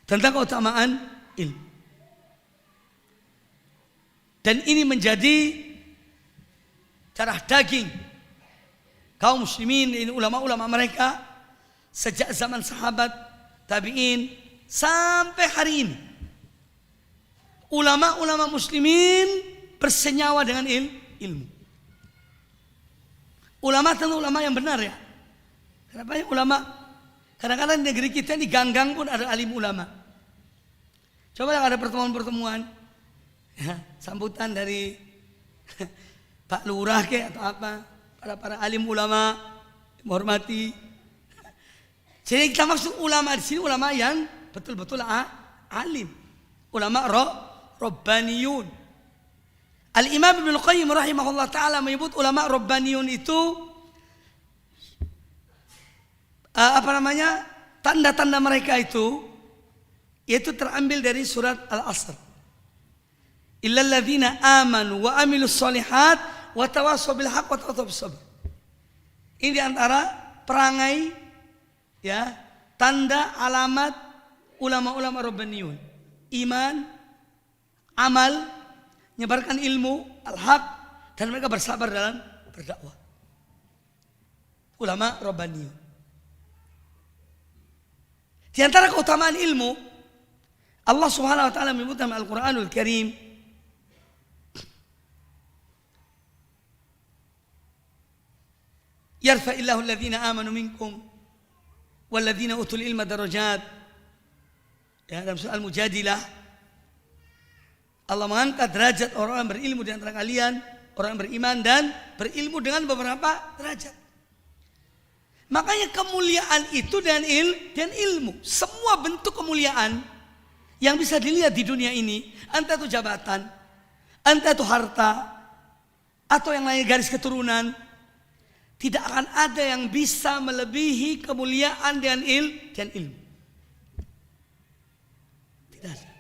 Tentang keutamaan ilmu. Dan ini menjadi darah daging kaum muslimin, ini ulama-ulama mereka sejak zaman sahabat, tabi'in sampai hari ini. Ulama-ulama muslimin bersenyawa dengan ilmu. Ulama tentu ulama yang benar ya. Kenapa ya ulama? Kadang-kadang di negeri kita di ganggang pun ada alim ulama. Coba ada pertemuan-pertemuan, ya, sambutan dari Pak Lurah ke atau apa, para alim ulama menghormati. Jadi kita maksud ulama di sini ulama yang betul-betul alim, ulama robbaniyun. Al-Imam Ibnu Qayyim rahimahullah taala menyebut ulama robbaniyun itu tanda-tanda mereka itu yaitu terambil dari surat Al-Asr. Illal ladzina amanu wa amilus solihat wa tawassaw bil haqq wa tawassaw bis sabr. Ini di antara perangai, ya, tanda alamat ulama-ulama rabbaniyun. Iman, amal, menyebarkan ilmu, al-haq, dan mereka bersabar dalam berdakwah. Ulama rabbaniyun. Di antara keutamaan ilmu, Allah Subhanahu wa taala menyebut dalam Al-Qur'anul Karim, yarfa'illahu alladhina amanu minkum walladzina utul ilma darajat. Ya, dalam surah Al-Mujadilah Allah mengangkat derajat orang yang berilmu di antara kalian, orang yang beriman dan berilmu dengan beberapa derajat. Makanya kemuliaan itu dan ilmu, semua bentuk kemuliaan yang bisa dilihat di dunia ini, entah itu jabatan, entah itu harta, atau yang lain garis keturunan, tidak akan ada yang bisa melebihi kemuliaan dan ilmu. Tidak ada.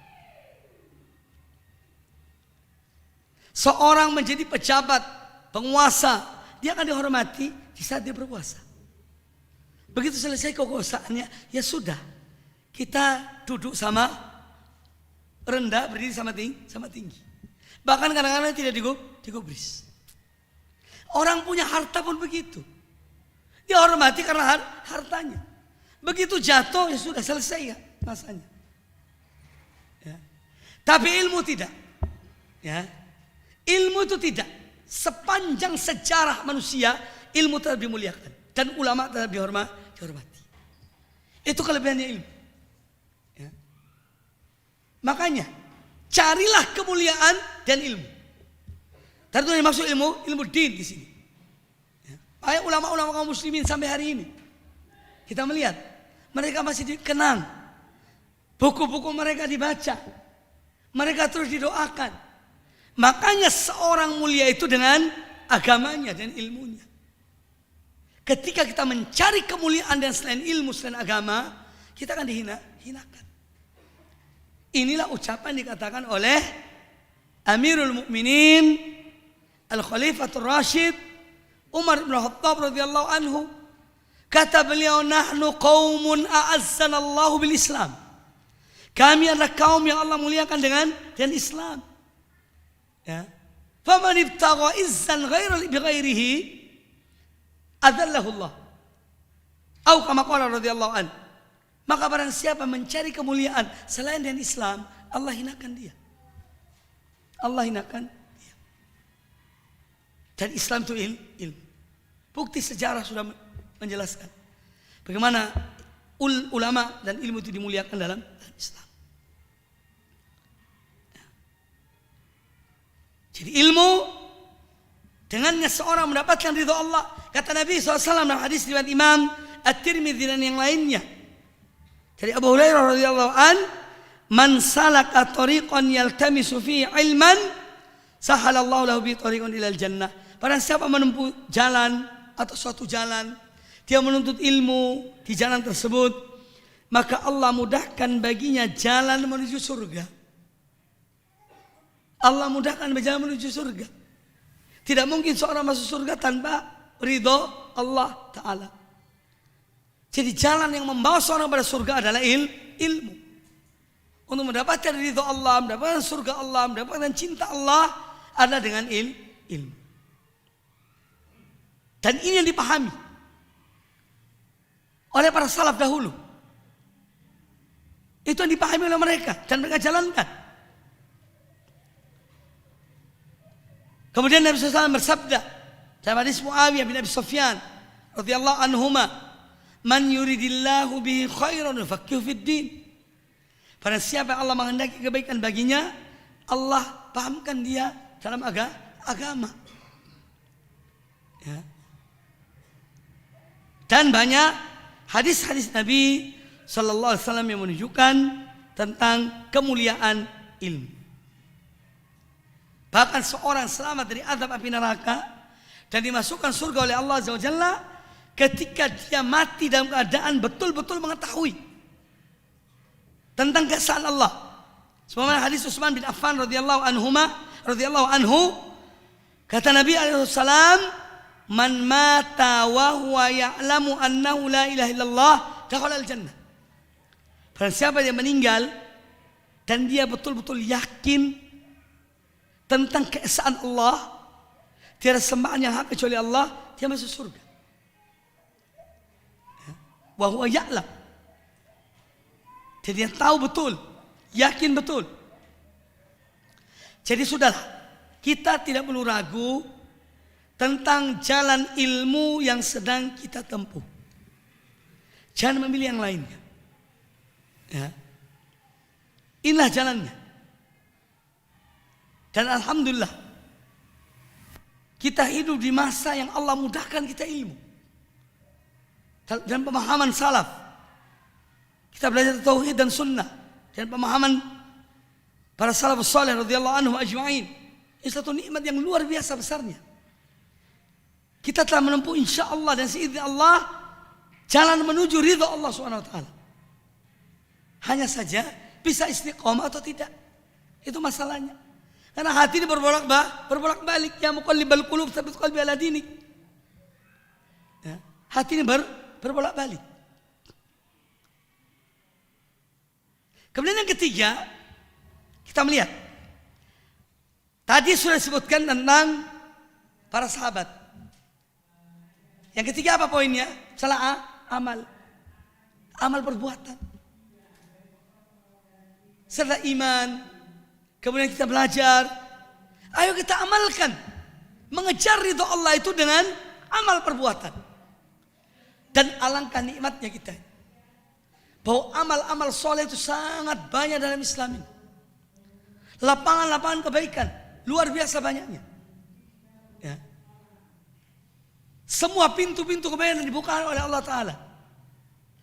Seorang menjadi pejabat, penguasa, dia akan dihormati di saat dia berkuasa. Begitu selesai kekuasaannya, ya sudah, kita duduk sama rendah, berdiri sama tinggi. Bahkan kadang-kadang tidak digubris. Orang punya harta pun begitu. Dia hormati karena hartanya. Begitu jatuh, ya sudah selesai ya masanya. Ya. Tapi ilmu tidak. Ya. Ilmu itu tidak. Sepanjang sejarah manusia, ilmu tetap dimuliakan. Dan ulama tetap dihormati. Itu kelebihannya ilmu. Ya. Makanya, carilah kemuliaan dan ilmu. Tentu yang maksud ilmu din di sini. Ya. Ayat ulama-ulama kaum muslimin sampai hari ini, kita melihat mereka masih dikenang. Buku-buku mereka dibaca. Mereka terus didoakan. Makanya seorang mulia itu dengan agamanya dan ilmunya. Ketika kita mencari kemuliaan dan selain ilmu, selain agama, kita akan dihinakan. Inilah ucapan dikatakan oleh Amirul Mukminin Al-Khalifatul Rashid Umar bin Khattab radhiyallahu anhu. Kata beliau, nahnu qaumun a'azzanallahu bil Islam. Kami adalah kaum yang Allah muliakan dengan Islam. Ya. Faman ibtagha izzan bighairihi adzallahu Allah. Atau kama qala radhiyallahu an. Maka barang siapa mencari kemuliaan selain dari Islam, Allah hinakan dia. Allah hinakan dia. Dan Islam itu ilmu. Bukti sejarah sudah menjelaskan bagaimana ulama dan ilmu itu dimuliakan dalam Islam. Jadi ilmu dengannya seorang mendapatkan ridho Allah. Kata Nabi SAW dalam hadis riwayat Imam At-Tirmidzi dan yang lainnya. Dari Abu Hurairah radhiyallahu an, "Man salaka tariqan yaltamisu fihi ilman, sahalallahu lahu bihi tariqan ilal jannah." Barang siapa menempuh jalan atau suatu jalan, dia menuntut ilmu di jalan tersebut, maka Allah mudahkan baginya jalan menuju surga. Allah mudahkan jalan menuju surga. Tidak mungkin seorang masuk surga tanpa ridho Allah Ta'ala. Jadi jalan yang membawa seorang pada surga adalah ilmu. Untuk mendapatkan ridho Allah, mendapatkan surga Allah, mendapatkan cinta Allah adalah dengan ilmu. Dan ini yang dipahami oleh para salaf dahulu. Itu yang dipahami oleh mereka dan mereka jalankan. Kemudian Nabi SAW bersabda dalam hadis Muawiyah bin Abi Sufyan radhiyallahu anhuma, "Man yuridillahu bihi khairan yufaqihu fid din." Pada siapa yang Allah menghendaki kebaikan baginya, Allah pahamkan dia dalam agama. Ya. Dan banyak hadis-hadis Nabi sallallahu alaihi wasallam yang menunjukkan tentang kemuliaan ilmu. Bahkan seorang selamat dari azab api neraka dan dimasukkan surga oleh Allah Azza wa Jalla ketika dia mati dalam keadaan betul-betul mengetahui tentang keesaan Allah. Sebagaimana hadis Utsman bin Affan radhiyallahu anhu, kata Nabi alaihi salam, "Man mata wa huwa ya'lamu annahu la ilaha illallah, dakhala al-jannah." Barang siapa yang meninggal dan dia betul-betul yakin tentang keesaan Allah, tiada sembahan yang hak kecuali Allah, dia masuk surga. Wa huwa ya'lam. Jadi dia tahu betul, yakin betul. Jadi sudahlah, kita tidak perlu ragu tentang jalan ilmu yang sedang kita tempuh. Jangan memilih yang lainnya. Ya. Inilah jalannya. Dan alhamdulillah kita hidup di masa yang Allah mudahkan kita ilmu. Dan pemahaman salaf. Kita belajar tauhid dan sunnah dan pemahaman para salafus saleh radhiyallahu anhum ajma'in. Ini satu nikmat yang luar biasa besarnya. Kita telah menempuh insyaallah dan seizin Allah jalan menuju ridha Allah Subhanahu wa taala. Hanya saja bisa istiqomah atau tidak. Itu masalahnya. Karena hati ini berbolak-balik, ya muqallibal qulub tsabbit qalbi ala dinik. Ya, hati ini berbolak-balik. Kemudian yang ketiga, kita melihat tadi sudah disebutkan tentang para sahabat. Yang ketiga apa poinnya? Salah amal perbuatan. Serta iman. Kemudian kita belajar. Ayo kita amalkan. Mengejar ridho Allah itu dengan amal perbuatan. Dan alangkah nikmatnya kita. Bahwa amal-amal soleh itu sangat banyak dalam Islam ini. Lapangan-lapangan kebaikan. Luar biasa banyaknya. Ya. Semua pintu-pintu kebaikan dibuka oleh Allah Ta'ala.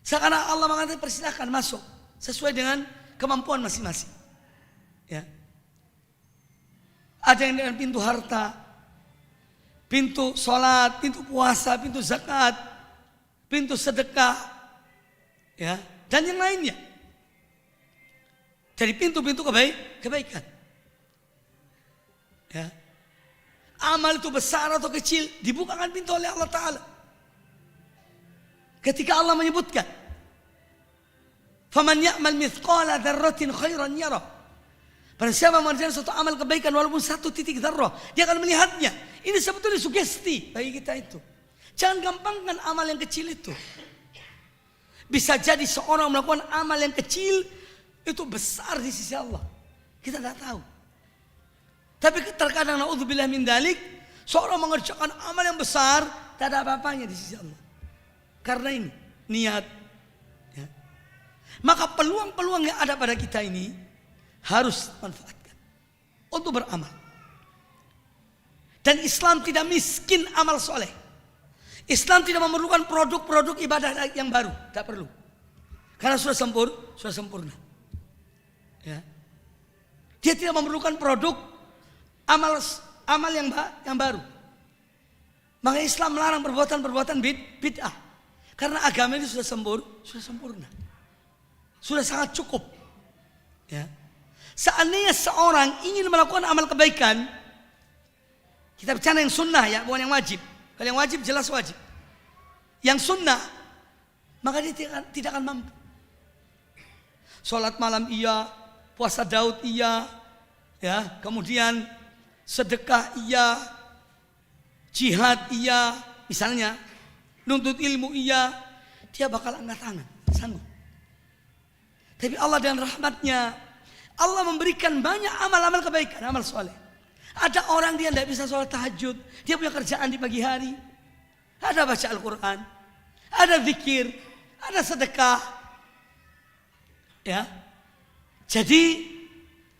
Sekarang Allah mengatakan persilakan masuk. Sesuai dengan kemampuan masing-masing. Ya. Ada yang dengan pintu harta, pintu sholat, pintu puasa, pintu zakat, pintu sedekah, ya, dan yang lainnya. Dari pintu-pintu kebaikan. Ya. Amal itu besar atau kecil dibukakan pintu oleh Allah Ta'ala. Ketika Allah menyebutkan, "Faman ya'mal mithqala dzarratin khairan yarah." Pada siapa mengerjakan suatu amal kebaikan walaupun 1 titik dzarrah, dia akan melihatnya. Ini sebetulnya sugesti bagi kita itu. Jangan gampangkan amal yang kecil itu. Bisa jadi seorang melakukan amal yang kecil itu besar di sisi Allah. Kita tidak tahu. Tapi terkadang naudzubillah min dzalik, seorang mengerjakan amal yang besar, tak ada apa-apanya di sisi Allah. Karena ini niat. Ya. Maka peluang-peluang yang ada pada kita ini harus manfaatkan untuk beramal. Dan Islam tidak miskin amal soleh. Islam tidak memerlukan produk-produk ibadah yang baru, tak perlu. Karena sudah sempurna. Ya. Dia tidak memerlukan produk amal yang baru. Maka Islam melarang perbuatan bid'ah. Karena agama ini sudah sempurna. Sudah sangat cukup. Ya. Seandainya seorang ingin melakukan amal kebaikan, kita bicara yang sunnah ya, bukan yang wajib. Kalau yang wajib jelas wajib. Yang sunnah, maka dia tidak akan mampu. Sholat malam iya, puasa Daud iya, ya, kemudian sedekah iya, jihad iya, misalnya nuntut ilmu iya, dia bakal angkat tangan, sanggup. Tapi Allah dan rahmatnya, Allah memberikan banyak amal-amal kebaikan, amal soleh. Ada orang dia tidak bisa sholat tahajud, dia punya kerjaan di pagi hari, ada baca Al-Quran, ada zikir, ada sedekah. Ya, jadi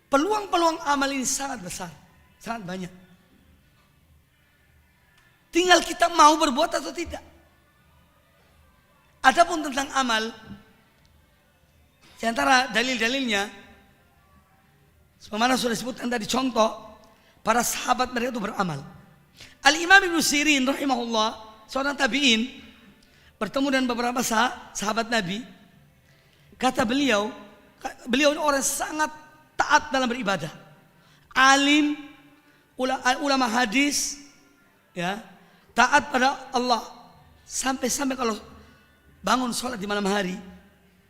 peluang-peluang amal ini sangat besar, sangat banyak. Tinggal kita mau berbuat atau tidak. Adapun tentang amal, di antara dalil-dalilnya, sebagaimana sudah disebutkan tadi contoh, para sahabat mereka itu beramal. Al-Imam Ibnu Sirin rahimahullah, seorang tabi'in, bertemu dengan beberapa sahabat Nabi. Kata beliau ini orang sangat taat dalam beribadah. Alim, ulama hadis, ya, taat pada Allah. Sampai-sampai kalau bangun sholat di malam hari,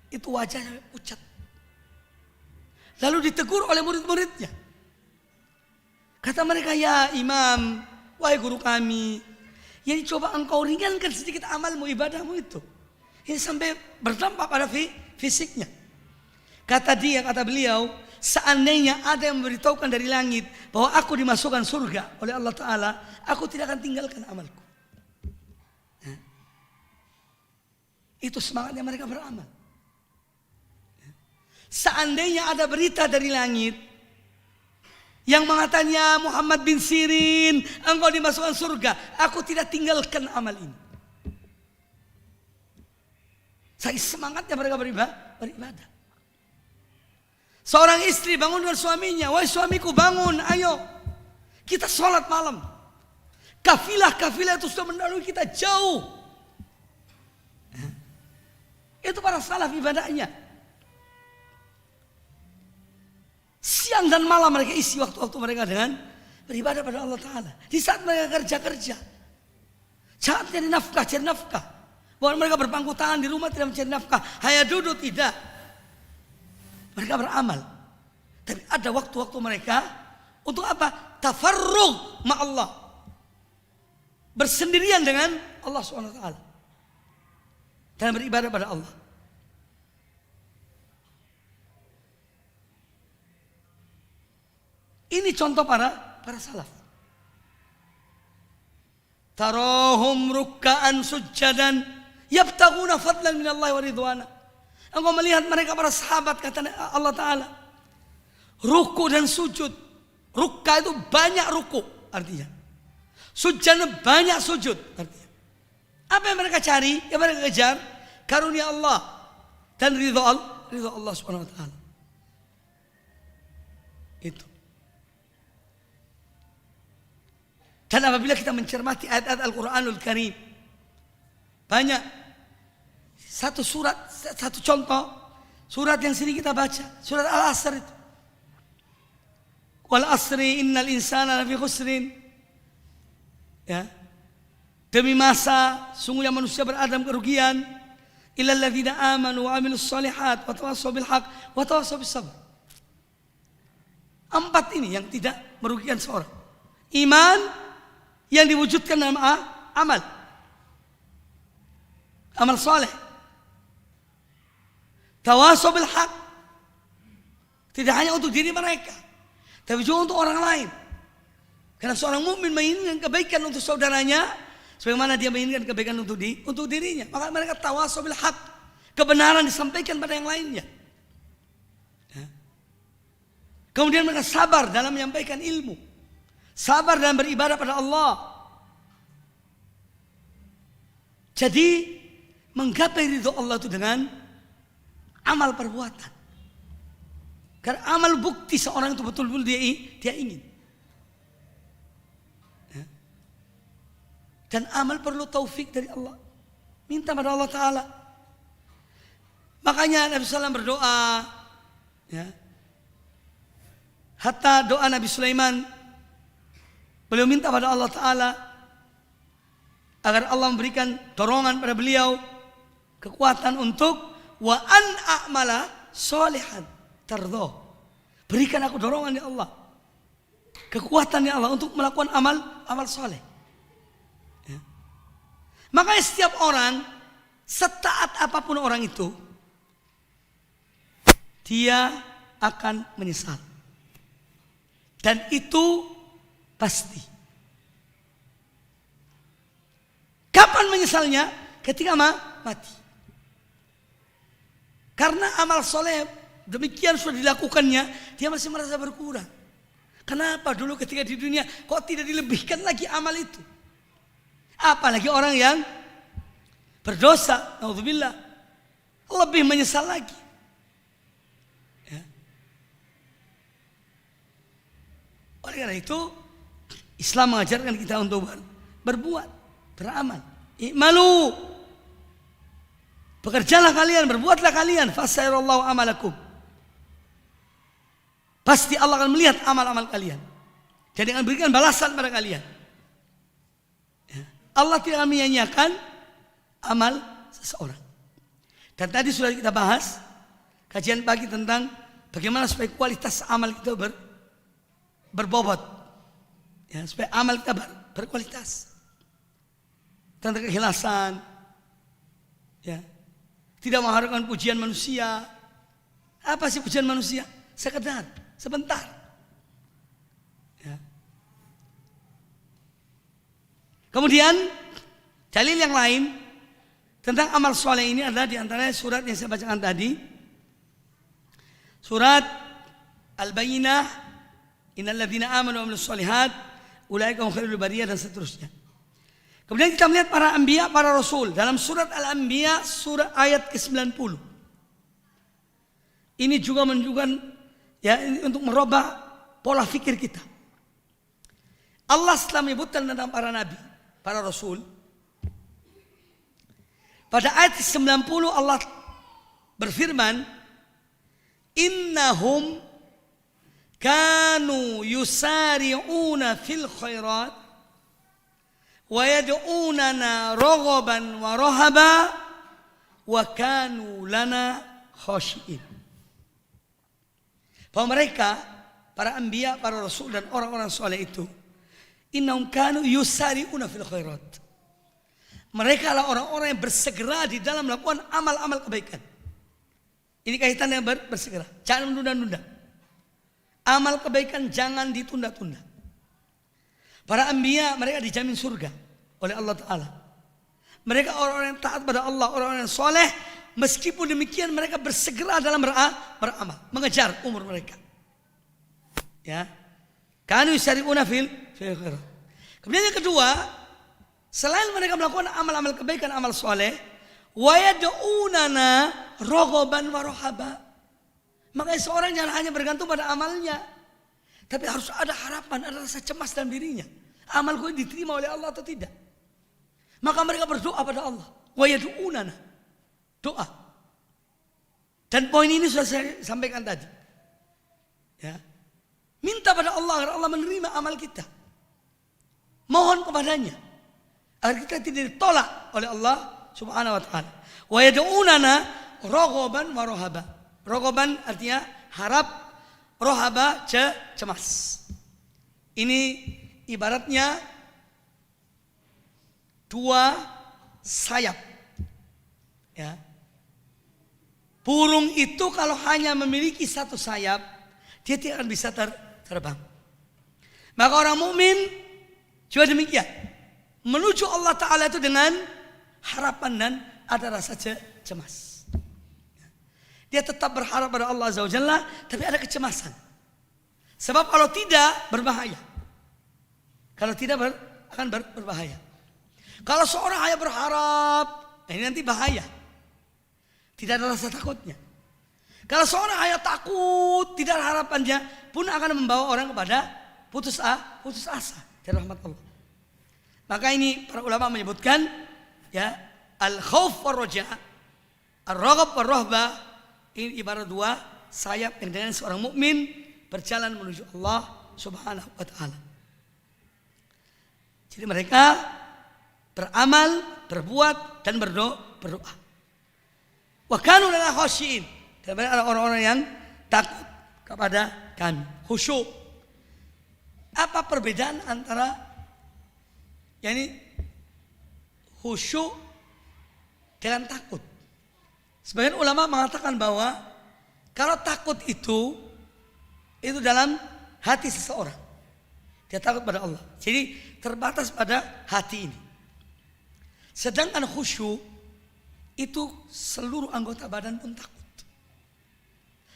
itu wajahnya pucat. Lalu ditegur oleh murid-muridnya. Kata mereka, ya imam, wahai guru kami, ya coba engkau ringankan sedikit amalmu, ibadahmu itu. Ini sampai berdampak pada fisiknya. Kata beliau, seandainya ada yang memberitahukan dari langit bahwa aku dimasukkan surga oleh Allah Ta'ala, aku tidak akan tinggalkan amalku. Nah, itu semangatnya mereka beramal. Seandainya ada berita dari langit yang mengatakannya Muhammad bin Sirin, engkau dimasukkan surga, aku tidak tinggalkan amal ini. Saya semangatnya mereka beribadah. Seorang istri bangun dengan suaminya, wahai suamiku bangun, ayo kita sholat malam. Kafilah itu sudah mendahului kita jauh. Itu para salaf ibadahnya. Siang dan malam mereka isi waktu-waktu mereka dengan beribadah pada Allah Ta'ala. Di saat mereka kerja, saat cari nafkah. Bukan mereka berpangku tangan di rumah tidak mencari nafkah, hanya duduk, tidak. Mereka beramal. Tapi ada waktu-waktu mereka untuk apa? Tafarrug ma'allah. Bersendirian dengan Allah SWT. Dan beribadah pada Allah. Ini contoh para salaf. Tarahum rukka'an sujjadan yabtaguna fadlan minallahi wa ridwana. Engkau melihat mereka para sahabat, kata Allah Ta'ala, ruku dan sujud. Rukka itu banyak ruku artinya. Sujud banyak sujud artinya. Apa yang mereka cari? Yang mereka kejar karunia Allah dan ridha Allah Subhanahu wa taala. Itu. Dan apabila kita mencermati ayat-ayat Al-Qur'anul Karim, banyak. Satu contoh surat yang sini kita baca, surat Al-Asr itu. Wal asri innal insana lafi khusrin. Ya. Demi masa sungguhnya manusia berada dalam kerugian, illal ladzina amanu wa amilus shalihat wa tawassaw bil haq wa tawassaw bis sabr. 4 ini yang tidak merugikan seorang. Iman yang diwujudkan dalam amal saleh. Tawassaw bil haq, tidak hanya untuk diri mereka, tapi juga untuk orang lain. Karena seorang mukmin menginginkan kebaikan untuk saudaranya sebagaimana dia menginginkan kebaikan untuk dirinya. Maka mereka tawasau bil haq. Kebenaran disampaikan pada yang lainnya. Ya. Kemudian mereka sabar dalam menyampaikan ilmu. Sabar dalam beribadah pada Allah. Jadi menggapai ridho Allah itu dengan amal perbuatan. Karena amal bukti seorang itu betul-betul dia ingin. Ya. Dan amal perlu taufik dari Allah. Minta pada Allah Ta'ala. Makanya Nabi SAW berdoa. Ya. Hatta doa Nabi Sulaiman. Beliau minta pada Allah Ta'ala. Agar Allah memberikan dorongan pada beliau. Kekuatan untuk wa an a'mala solehan. Tardho. Berikan aku dorongan ya Allah. Kekuatan ya Allah untuk melakukan amal soleh. Ya. Makanya setiap orang, setaat apapun orang itu, dia akan menyesal. Dan itu pasti. Kapan menyesalnya? Ketika mati. Karena amal soleh demikian sudah dilakukannya, dia masih merasa berkurang. Kenapa dulu ketika di dunia kok tidak dilebihkan lagi amal itu? Apalagi orang yang berdosa, naudzubillah, lebih menyesal lagi. Ya. Oleh karena itu, Islam mengajarkan kita untuk berbuat, beramal. I'malu, bekerjalah kalian, berbuatlah kalian. Fasayarallahu amalakum. Pasti Allah akan melihat amal-amal kalian. Dan akan berikan balasan pada kalian. Ya. Allah tidak akan menyia-nyiakan amal seseorang. Dan tadi sudah kita bahas kajian pagi tentang bagaimana supaya kualitas amal kita berbobot. Ya, supaya amal kita berkualitas. Tentang keikhlasan. Ya. Tidak mengharapkan pujian manusia. Apa sih pujian manusia? Sekedar, sebentar. Ya. Kemudian dalil yang lain tentang amal soleh ini adalah diantaranya surat yang saya bacakan tadi. Surat Al-Bayyinah, innal ladzina amanu wa amilus sholihat ulaika hum khairul bariyah, dan seterusnya. Kemudian kita melihat para anbiya, para rasul dalam surat Al-Anbiya surat ayat ke-90. Ini juga menunjukkan ya untuk merubah pola fikir kita. Allah setelah menyebutkan tentang para nabi, para rasul. Pada ayat 90 Allah berfirman, innahum kanu yusari'una fil khairat wa yad'unana raghaban wa rahaba wa kanu lana khashi'in. Bahwa mereka, para anbiya, para rasul dan orang-orang soleh itu, innahum kanu yusari'una fil khairat. Mereka adalah orang-orang yang bersegera di dalam melakukan amal-amal kebaikan. Ini kaitannya bersegera, jangan menunda-nunda. Amal kebaikan jangan ditunda-tunda. Para anbiya mereka dijamin surga oleh Allah Ta'ala. Mereka orang-orang yang taat pada Allah, orang-orang yang soleh. Meskipun demikian mereka bersegera dalam beramal, mengejar umur mereka. Ya, kanu yusari'una fil khairat. Kemudian yang kedua, selain mereka melakukan amal-amal kebaikan, amal soleh, wa yad'unana raghaban wa rahaba. Makanya seorang jangan hanya bergantung pada amalnya, tapi harus ada harapan, ada rasa cemas dalam dirinya. Amalku diterima oleh Allah atau tidak? Maka mereka berdoa pada Allah. Wa yad'unana, doa. Dan poin ini sudah saya sampaikan tadi. Ya. Minta pada Allah agar Allah menerima amal kita. Mohon kepadanya agar kita tidak ditolak oleh Allah Subhanahu wa taala. Wa yad'unana raghaban wa rahaba. Raghaban artinya harap, rahaba cemas. Ini ibaratnya dua sayap. Ya. Burung itu kalau hanya memiliki satu sayap, dia tidak akan bisa terbang. Maka orang mukmin juga demikian. Menuju Allah Ta'ala itu dengan harapan dan ada rasa cemas. Dia tetap berharap pada Allah Azza wa Jalla, tapi ada kecemasan. Sebab kalau tidak, berbahaya. Kalau tidak akan berbahaya. Kalau seorang hanya berharap, ini nanti bahaya. Tidak ada rasa takutnya. Kalau seorang hanya takut, tidak ada harapannya, pun akan membawa orang kepada putus asa dari rahmat Allah. Maka ini para ulama menyebutkan, ya, al-khauf war-raja, ar-raghab war-rahbah, ini ibarat dua sayap yang dengan seorang mukmin berjalan menuju Allah Subhanahu wa taala. Jadi mereka beramal, berbuat dan berdoa. Wa kanu lana khashiin. Dan mereka adalah orang-orang yang takut kepada kami, khusyuk. Apa perbedaan antara khusyuk dengan takut? Sebagian ulama mengatakan bahwa kalau takut itu dalam hati seseorang. Dia takut pada Allah. Jadi terbatas pada hati ini. Sedangkan khusyuk itu seluruh anggota badan pun takut.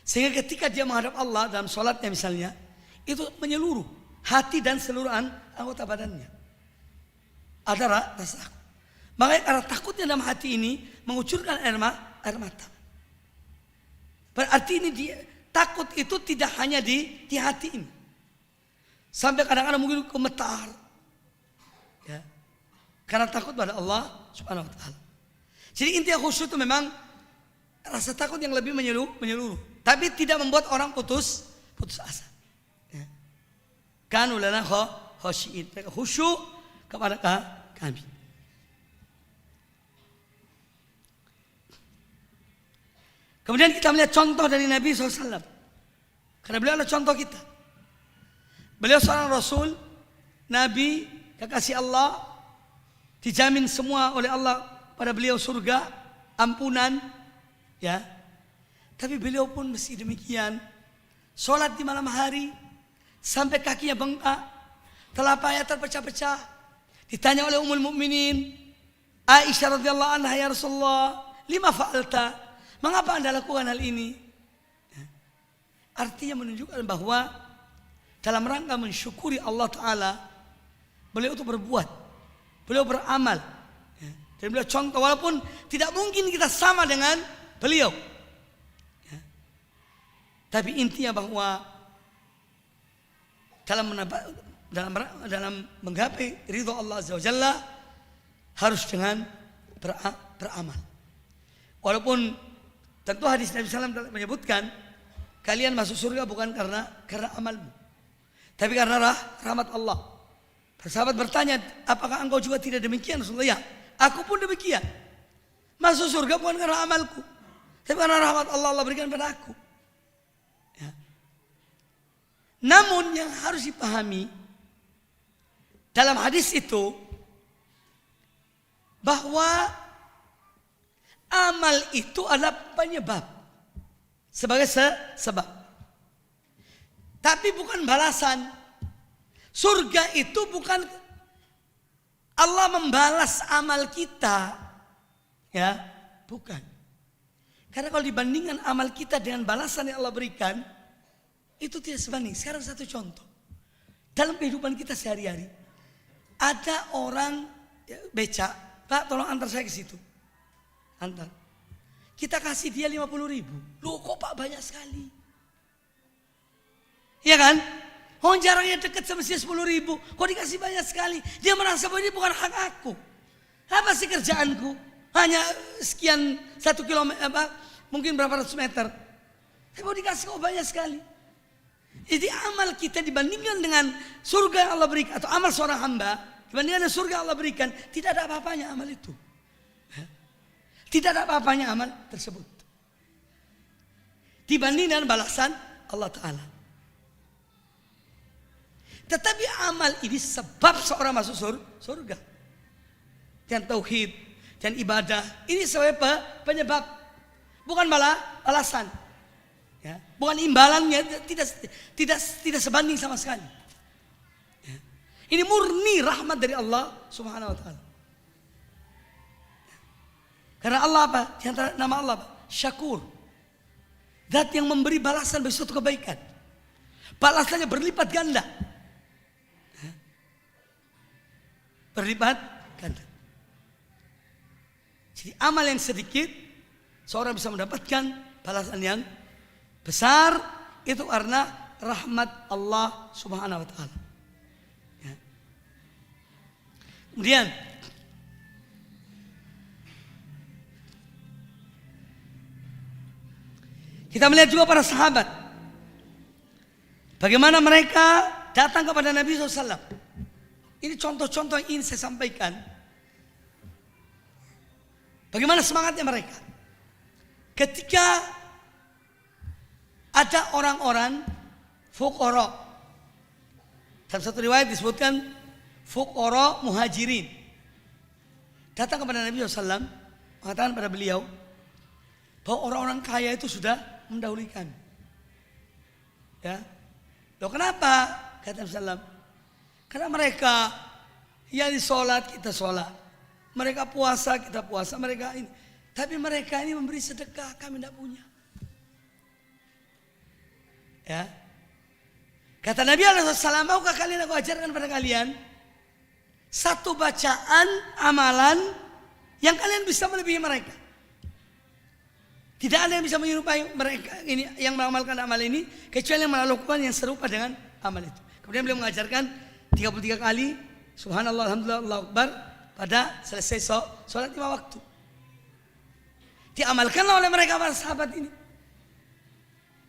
Sehingga ketika dia menghadap Allah dalam sholatnya misalnya, itu menyeluruh hati dan seluruh anggota badannya. Ada rasa takut. Makanya karena takutnya dalam hati ini mengucurkan air mata. Berarti ini dia takut itu tidak hanya di hati ini. Sampai kadang-kadang mungkin gemetar. Ya. Karena takut pada Allah Subhanahu wa taala. Jadi intinya khusyuk itu memang rasa takut yang lebih menyeluruh. Tapi tidak membuat orang putus asa. Ya. Kanu lana khashiin. Mereka khusyuk kepada kami. Kemudian kita melihat contoh dari Nabi SAW. Karena beliau adalah contoh kita. Beliau seorang Rasul, Nabi, kekasih Allah. Dijamin semua oleh Allah pada beliau surga, ampunan. Ya. Tapi beliau pun mesti demikian. Sholat di malam hari, sampai kakinya bengkak, telapaknya terpecah-pecah. Ditanya oleh Ummul Mukminin Aisyah radhiyallahu anha, ya Rasulullah, lima fa'alta? Mengapa Anda lakukan hal ini? Artinya menunjukkan bahwa dalam rangka mensyukuri Allah Ta'ala, beliau itu berbuat, beliau beramal. Dan beliau contoh, walaupun tidak mungkin kita sama dengan beliau. Tapi intinya bahwa dalam menggapai ridho Allah Azza wa Jalla harus dengan beramal. Walaupun tentu hadis Nabi SAW menyebutkan kalian masuk surga bukan karena amalmu, tapi karena rahmat Allah. Sahabat bertanya, apakah engkau juga tidak demikian Rasulullah? Ya, aku pun demikian. Masuk surga bukan karena amalku, tapi karena rahmat Allah berikan pada aku. Ya. Namun yang harus dipahami dalam hadis itu bahwa amal itu adalah penyebab sebagai sebab, tapi bukan balasan. Surga itu bukan Allah membalas amal kita, ya, bukan. Karena kalau dibandingkan amal kita dengan balasan yang Allah berikan, itu tidak sebanding. Sekarang satu contoh. Dalam kehidupan kita sehari-hari, ada orang becak, Pak tolong antar saya ke situ. Antar. Kita kasih dia 50.000. Loh kok Pak banyak sekali? Iya kan? Oh jaraknya dekat sama dia 10.000. Kok dikasih banyak sekali? Dia merasa bahwa ini bukan hak aku. Apa sih kerjaanku? Hanya sekian 1 kilometer, mungkin berapa ratus meter. Tapi kok dikasih kok banyak sekali? Jadi amal kita dibandingkan dengan surga yang Allah berikan, atau amal seorang hamba dibandingkan dengan surga yang Allah berikan, tidak ada apa-apanya amal itu. Tidak ada apa-apanya amal tersebut dibandingkan balasan Allah Ta'ala. Tetapi amal ini sebab seorang masuk surga. Dan tauhid dan ibadah ini sebagai penyebab, bukan balasan. Ya, bukan imbalannya, tidak sebanding sama sekali. Ini murni rahmat dari Allah Subhanahu wa taala. Karena Allah apa? Di antara nama Allah apa? Syakur. Zat yang memberi balasan bagi suatu kebaikan. Balasannya berlipat ganda. Berlipat ganda. Jadi amal yang sedikit, seorang bisa mendapatkan balasan yang besar. Itu karena rahmat Allah Subhanahu wa ta'ala. Ya. Kemudian kita melihat juga para sahabat, bagaimana mereka datang kepada Nabi SAW. Ini contoh-contoh yang ingin saya sampaikan. Bagaimana semangatnya mereka ketika ada orang-orang fuqara. Dalam satu riwayat disebutkan fuqara muhajirin. Datang kepada Nabi SAW, mengatakan pada beliau bahwa orang-orang kaya itu sudah mendahului kami. Ya. Loh kenapa? Kata Nabi SAW, karena mereka yang sholat kita sholat, mereka puasa kita puasa, mereka ini. Tapi mereka ini memberi sedekah, kami tidak punya. Ya. Kata Nabi SAW, maukah kalian aku ajarkan pada kalian satu bacaan amalan yang kalian bisa melebihi mereka. Tidak ada yang bisa menyerupai mereka ini yang mengamalkan amal ini kecuali yang melakukan yang serupa dengan amal itu. Kemudian beliau mengajarkan 33 kali subhanallah, alhamdulillah, Allahu akbar pada selesai sholat 5 waktu. Diamalkanlah oleh mereka para sahabat ini.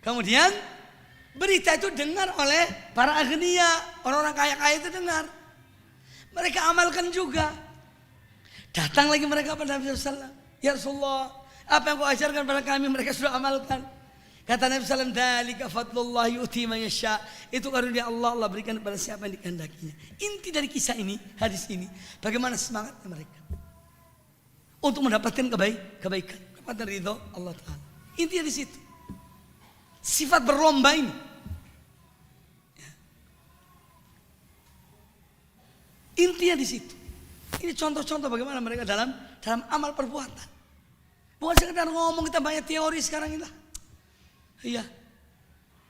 Kemudian berita itu dengar oleh para agniya, orang-orang kaya-kaya itu dengar. Mereka amalkan juga. Datang lagi mereka pada Nabi SAW. Ya Rasulullah, apa yang kau ajarkan pada kami mereka sudah amalkan. Kata Nabi SAW, "Dzalika fadlullah yu'ti man yasha." Itu karunia Allah, Allah berikan kepada siapa yang dikehendakinya. Inti dari kisah ini, hadis ini, bagaimana semangatnya mereka untuk mendapatkan kebaikan, mendapatkan ridho Allah Ta'ala. Intinya di situ. Sifat berlomba ini. Intinya di situ. Ini contoh-contoh bagaimana mereka dalam amal perbuatan. Bukan sekedar ngomong, kita banyak teori sekarang ini lah. Iya.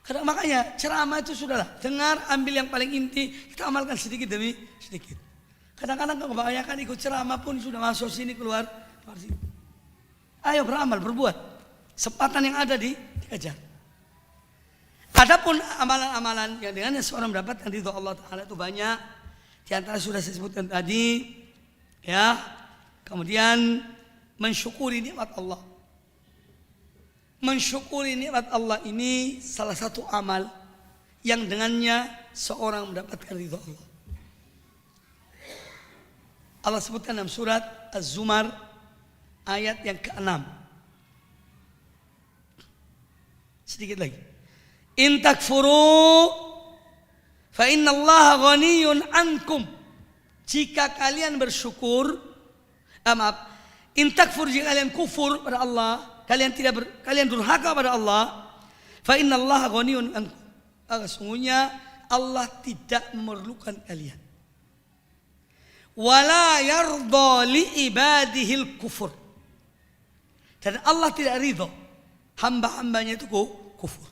Karena makanya ceramah itu sudahlah, dengar, ambil yang paling inti, kita amalkan sedikit demi sedikit. Kadang-kadang kebanyakan ikut ceramah pun sudah masuk sini keluar sini. Ayo beramal, berbuat. Sempatan yang ada dikejar. Adapun amalan-amalan yang dengannya seorang mendapatkan ridho Allah Ta'ala itu banyak. Di antara sudah saya sebutkan tadi, ya. Kemudian mensyukuri nikmat Allah. Mensyukuri nikmat Allah ini salah satu amal yang dengannya seorang mendapatkan ridho Allah. Allah sebutkan dalam surat Az-Zumar ayat yang ke-6. Sedikit lagi. In takfuru fa innallaha ghaniyun ankum. Jika kalian bersyukur, maaf, in takfur, jika kalian kufur pada Allah, kalian durhaka pada Allah, fa innallaha ghaniyun ankum. Sesungguhnya Allah tidak memerlukan kalian. Wala yarda li ibadihil kufur. Dan Allah tidak ridho hamba-hambanya itu kufur.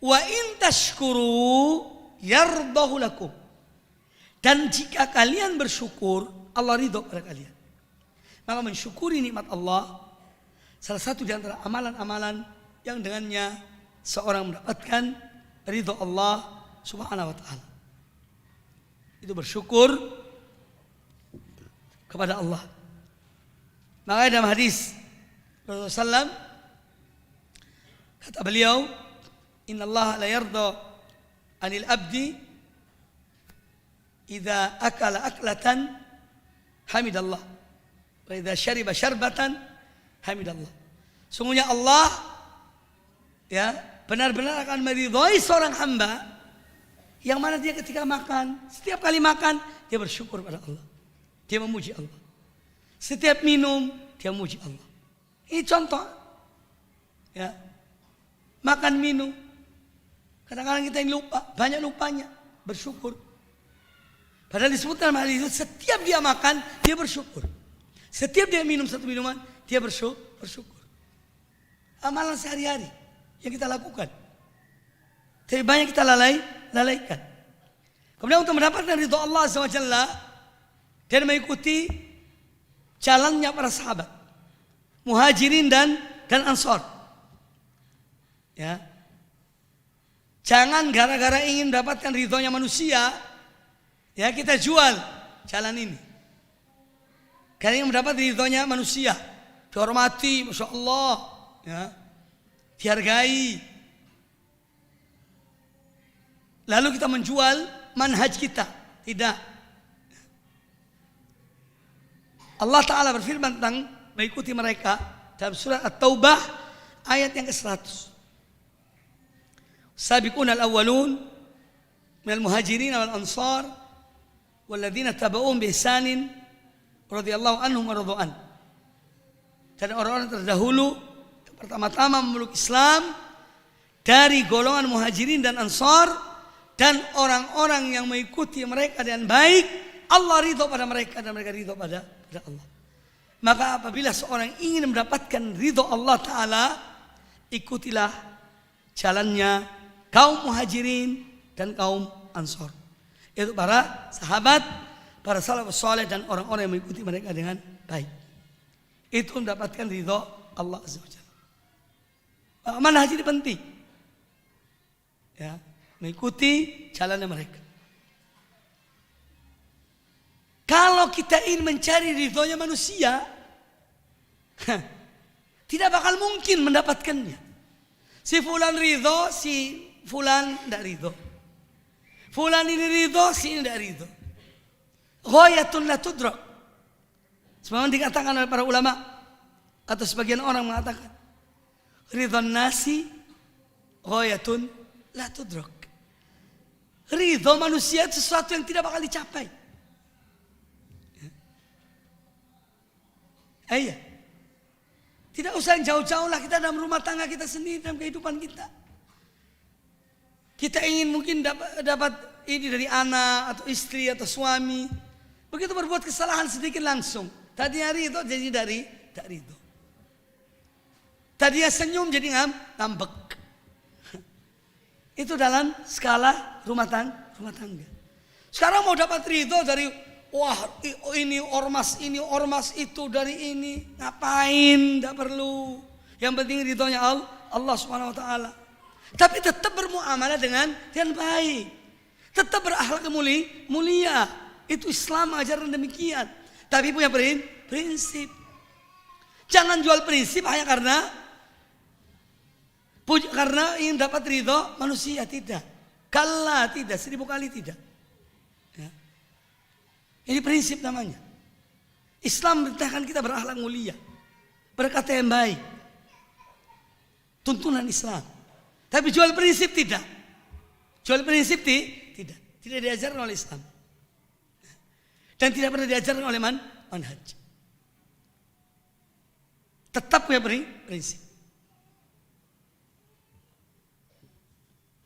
Wa in tashkuru yardahu lakum. Dan jika kalian bersyukur, Allah ridho pada kalian. Maka mensyukuri nikmat Allah salah satu di antara amalan-amalan yang dengannya seorang mendapatkan ridho Allah Subhanahu wa ta'ala. Itu bersyukur kepada Allah. Makanya dalam hadis Rasulullah SAW kata beliau, Inna Allah la yarda anil abdi idza akala aklatan hamidallah wa idza syariba syarbatan hamidallah. Sungguhnya Allah ya benar-benar akan meridhai seorang hamba yang mana dia ketika makan, setiap kali makan dia bersyukur pada Allah. Dia memuji Allah. Setiap minum dia memuji Allah. Ini contoh. Ya. Makan minum. Kadang-kadang kita yang lupa, banyak lupanya bersyukur. Padahal disebutkan dalam hadis itu setiap dia makan, dia bersyukur. Setiap dia minum satu minuman, dia bersyukur. Amalan sehari-hari yang kita lakukan. Tapi banyak kita lalaikan. Kemudian untuk mendapatkan ridho Allah SWT dan mengikuti jalannya para sahabat, muhajirin dan ansor. Ya. Jangan gara-gara ingin mendapatkan ridhonya manusia, ya kita jual jalan ini. Karena ingin mendapat ridhonya manusia, dihormati, masya Allah, ya, dihargai. Lalu kita menjual manhaj kita, tidak. Allah Ta'ala berfirman tentang mengikuti mereka dalam surat At-Taubah ayat yang ke-100. Sabiqun al-awwalun minal muhajirin wal ansar walladzina tabauhum bi ihsanin radhiyallahu anhum wa radhu an. Dan orang-orang terdahulu yang pertama-tama memeluk Islam dari golongan muhajirin dan ansar dan orang-orang yang mengikuti mereka dengan baik, Allah ridho pada mereka dan mereka ridho pada Allah. Maka apabila seorang ingin mendapatkan ridho Allah Ta'ala, ikutilah jalannya kaum muhajirin dan kaum ansor. Itu para sahabat, para salafus saleh dan orang-orang yang mengikuti mereka dengan baik. Itu mendapatkan ridho Allah Azza wa Jalla. Manhaj ini penting. Ya, mengikuti jalannya mereka. Kalau kita ingin mencari ridhonya manusia, tidak bakal mungkin mendapatkannya. Si fulan ridho, si fulan tidak ridho. Fulan ini ridho, si ini tidak ridho. Ghayatun la tudrak. Sebagaimana dikatakan oleh para ulama atau sebagian orang mengatakan, ridhon nasi ghayatun la tudrak. Ridho manusia itu sesuatu yang tidak bakal dicapai. Iya. Tidak usah jauh-jauh lah, kita dalam rumah tangga kita sendiri, dalam kehidupan kita. Kita ingin mungkin dapat ini dari anak atau istri atau suami. Begitu berbuat kesalahan sedikit langsung. Tadinya ridho jadi tak ridho. Tadinya senyum jadi ngambek. Itu dalam skala rumah tangga. Sekarang mau dapat ridho dari wah ini ormas itu dari ini, ngapain? Tidak perlu. Yang penting ridhonya Allah Subhanahu Wa Taala. Tapi tetap bermuamalah dengan baik, tetap berakhlak mulia. Itu Islam ajaran demikian. Tapi punya prinsip. Jangan jual prinsip hanya karena ingin dapat ridho manusia, tidak. Kalla, tidak, 1000 kali tidak. Ya. Ini prinsip namanya. Islam memerintahkan kita berakhlak mulia, berkata yang baik. Tuntunan Islam. Tapi jual prinsip tidak. Jual prinsip tidak. Tidak diajarkan oleh Islam. Dan tidak pernah diajarkan oleh manhaj. Tetap punya prinsip.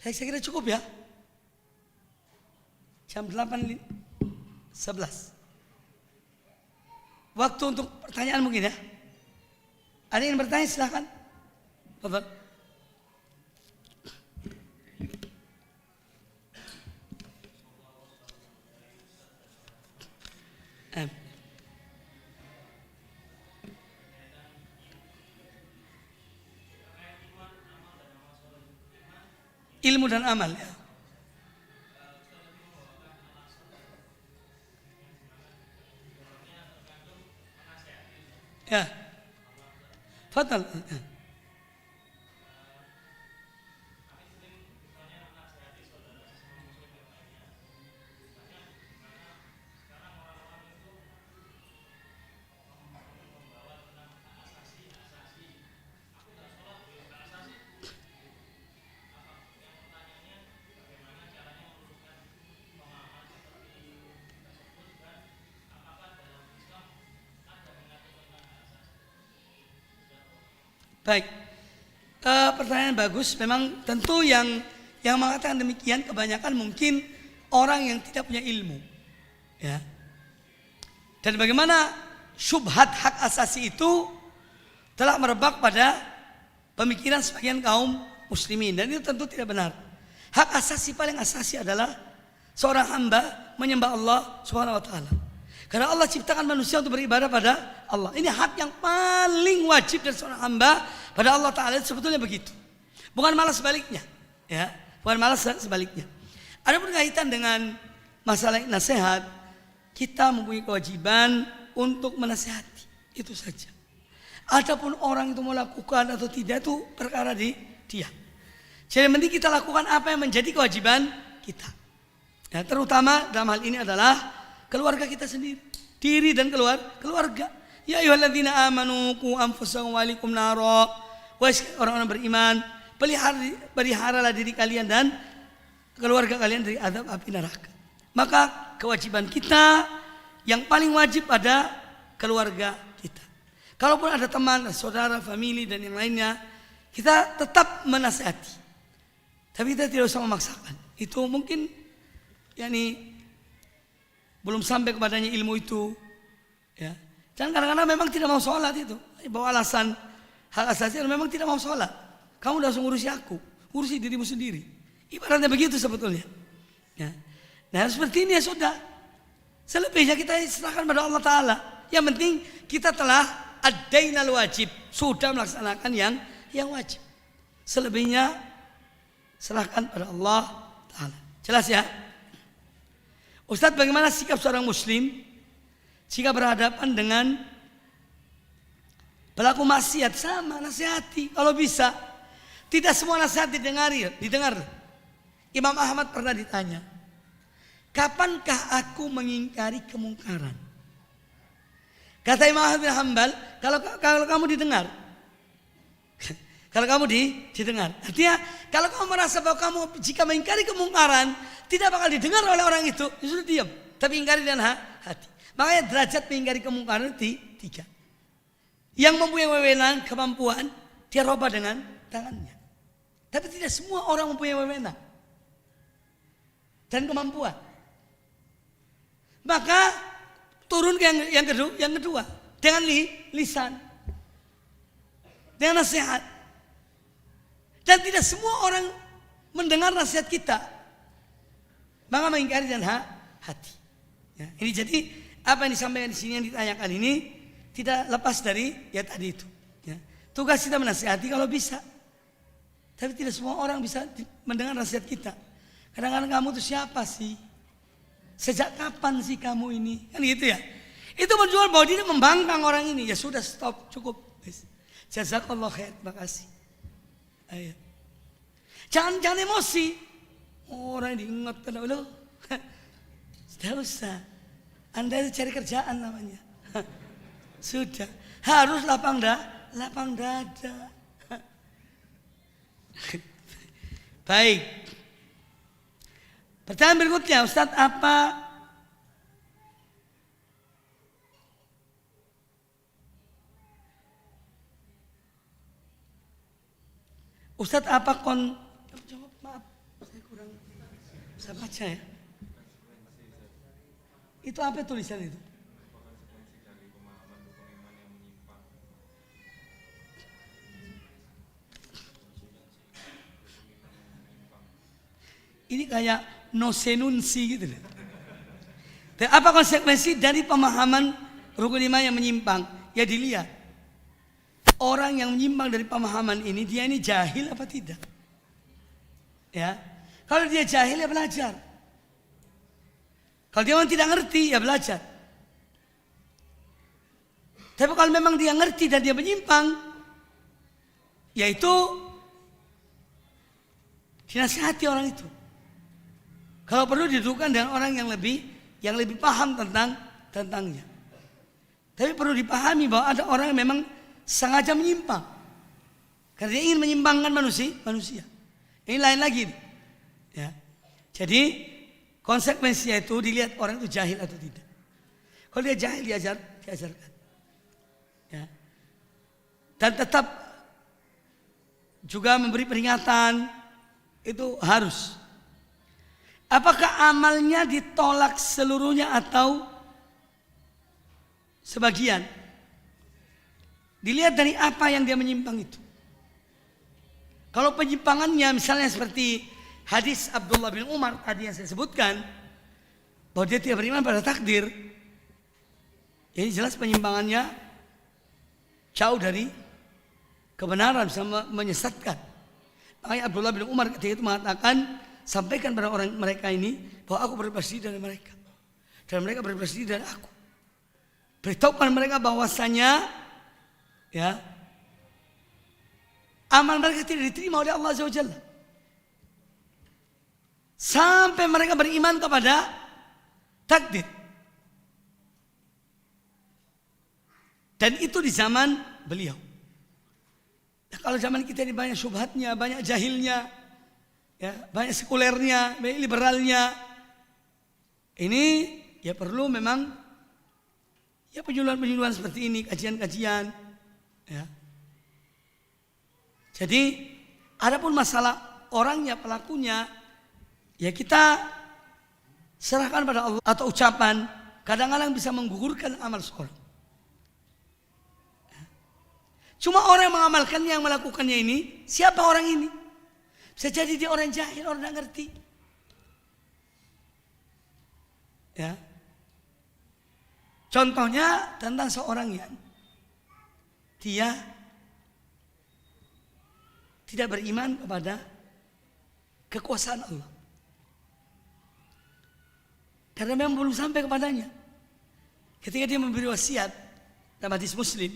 Saya kira cukup ya. Jam 8.11. Waktu untuk pertanyaan mungkin ya. Ada yang bertanya silahkan. Bapak. Ilmu dan amal ya. Ya. Fadal. Baik, pertanyaan bagus. Memang tentu yang mengatakan demikian kebanyakan mungkin orang yang tidak punya ilmu. Ya. Dan bagaimana syubhat hak asasi itu telah merebak pada pemikiran sebagian kaum muslimin, dan itu tentu tidak benar. Hak asasi paling asasi adalah seorang hamba menyembah Allah Subhanahu wa taala. Karena Allah ciptakan manusia untuk beribadah pada Allah. Ini hak yang paling wajib dari seorang hamba pada Allah taala, sebetulnya begitu. Bukan malah sebaliknya, ya. Bukan malah sebaliknya. Ada berkaitan dengan masalah nasihat, kita mempunyai kewajiban untuk menasihati, itu saja. Adapun orang itu mau lakukan atau tidak itu perkara di dia. Jadi yang penting kita lakukan apa yang menjadi kewajiban kita. Ya, terutama dalam hal ini adalah keluarga kita sendiri, diri dan keluarga. Ya ayyuhalladzina amanu qu anfusakum wa ahlikum nara. Wahai orang-orang beriman, peliharalah diri kalian dan keluarga kalian dari azab api neraka. Maka kewajiban kita yang paling wajib pada keluarga kita. Kalaupun ada teman, saudara, famili dan yang lainnya, kita tetap menasihati. Tapi kita tidak usah memaksakan. Itu mungkin belum sampai kepadanya ilmu itu. Ya. Dan kadang-kadang memang tidak mau sholat itu. Bawa alasan hak asasi memang tidak mau sholat. Kamu udah ngurusi aku, urusi dirimu sendiri. Ibaratnya begitu sebetulnya. Ya. Nah seperti ini ya sudah. Selebihnya kita serahkan pada Allah Ta'ala. Yang penting kita telah adainal wajib, sudah melaksanakan yang wajib. Selebihnya serahkan pada Allah Ta'ala. Jelas ya? Ustadz, bagaimana sikap seorang muslim jika berhadapan dengan pelaku maksiat? Sama, nasihati kalau bisa. Tidak semua nasihat didengar. Imam Ahmad pernah ditanya, kapankah aku mengingkari kemungkaran? Kata Imam Ahmad bin Hanbal, kalau kamu didengar. Kalau kamu didengar. Artinya kalau kamu merasa bahwa kamu jika mengingkari kemungkaran tidak bakal didengar oleh orang itu, ya sudah diam. Tapi ingkari dengan hati. Makanya derajat mengingkari kemungkaran itu 3. Yang mempunyai wewenang, kemampuan, dia rubah dengan tangannya. Tapi tidak semua orang mempunyai wewenang dan kemampuan. Maka turun ke yang kedua dengan lisan, dengan nasihat. Dan tidak semua orang mendengar nasihat kita, maka mengingkari dengan hati. Ya, ini jadi apa yang disampaikan di sini, yang ditanyakan ini tidak lepas dari ya tadi itu. Ya. Tugas kita menasihati kalau bisa. Tapi tidak semua orang bisa mendengar nasihat kita. Kadang-kadang kamu itu siapa sih? Sejak kapan sih kamu ini? Kan gitu ya. Itu menjual bahwa dia membangkang orang ini. Ya sudah, stop, cukup. Jazakallah khair, terima kasih. Ayo. Jangan emosi. Orang diingatkan dulu. Tidak usah. Anda itu cari kerjaan namanya. Sudah. Harus lapang dada. Baik. Pertanyaan berikutnya, Ustadz, jawab, maaf, saya kurang bisa baca ya. Itu apa tulisan itu? Ini kayak nosenunsi gitu. Dan apa konsekuensi dari pemahaman rukun iman yang menyimpang? Ya dilihat. Orang yang menyimpang dari pemahaman ini, dia ini jahil apa tidak? Ya. Kalau dia jahil ya belajar. Kalau dia memang tidak ngerti ya belajar. Tapi kalau memang dia ngerti dan dia menyimpang, yaitu dinasihati orang itu. Kalau perlu didudukkan dengan orang yang lebih paham tentangnya. Tapi perlu dipahami bahwa ada orang yang memang sengaja menyimpang. Karena dia ingin menyimpangkan manusia. Ini lain lagi. Ya. Jadi konsekuensinya itu dilihat orang itu jahil atau tidak. Kalau dia jahil diajarkan. Ya. Dan tetap juga memberi peringatan, itu harus. Apakah amalnya ditolak seluruhnya atau sebagian? Dilihat dari apa yang dia menyimpang itu. Kalau penyimpangannya misalnya seperti hadis Abdullah bin Umar tadi yang saya sebutkan, bahwa dia tidak beriman pada takdir, ini jelas penyimpangannya jauh dari kebenaran, bisa menyesatkan. Makanya Abdullah bin Umar ketika itu mengatakan, sampaikan pada orang mereka ini bahwa aku berbebas diri dari mereka dan mereka berbebas diri dari aku. Beritahukan mereka bahwasanya ya, amal mereka tidak diterima oleh Allah Azza wa Jalla sampai mereka beriman kepada takdir. Dan itu di zaman beliau. Nah, kalau zaman kita ini banyak syubhatnya, banyak jahilnya, ya, banyak sekulernya, banyak liberalnya. Ini ya perlu memang ya penyuluhan-penyuluhan seperti ini, kajian-kajian. Ya. Jadi, adapun masalah orangnya, pelakunya, ya kita serahkan pada Allah. Atau ucapan, kadang-kadang bisa menggugurkan amal seorang. Cuma orang yang mengamalkannya, yang melakukannya ini, siapa orang ini? Bisa jadi dia orang jahil, orang tidak ngerti. Ya. Contohnya tentang seorang yang dia tidak beriman kepada kekuasaan Allah. Karena memang belum sampai kepadanya. Ketika dia memberi wasiat dalam hadis Muslim,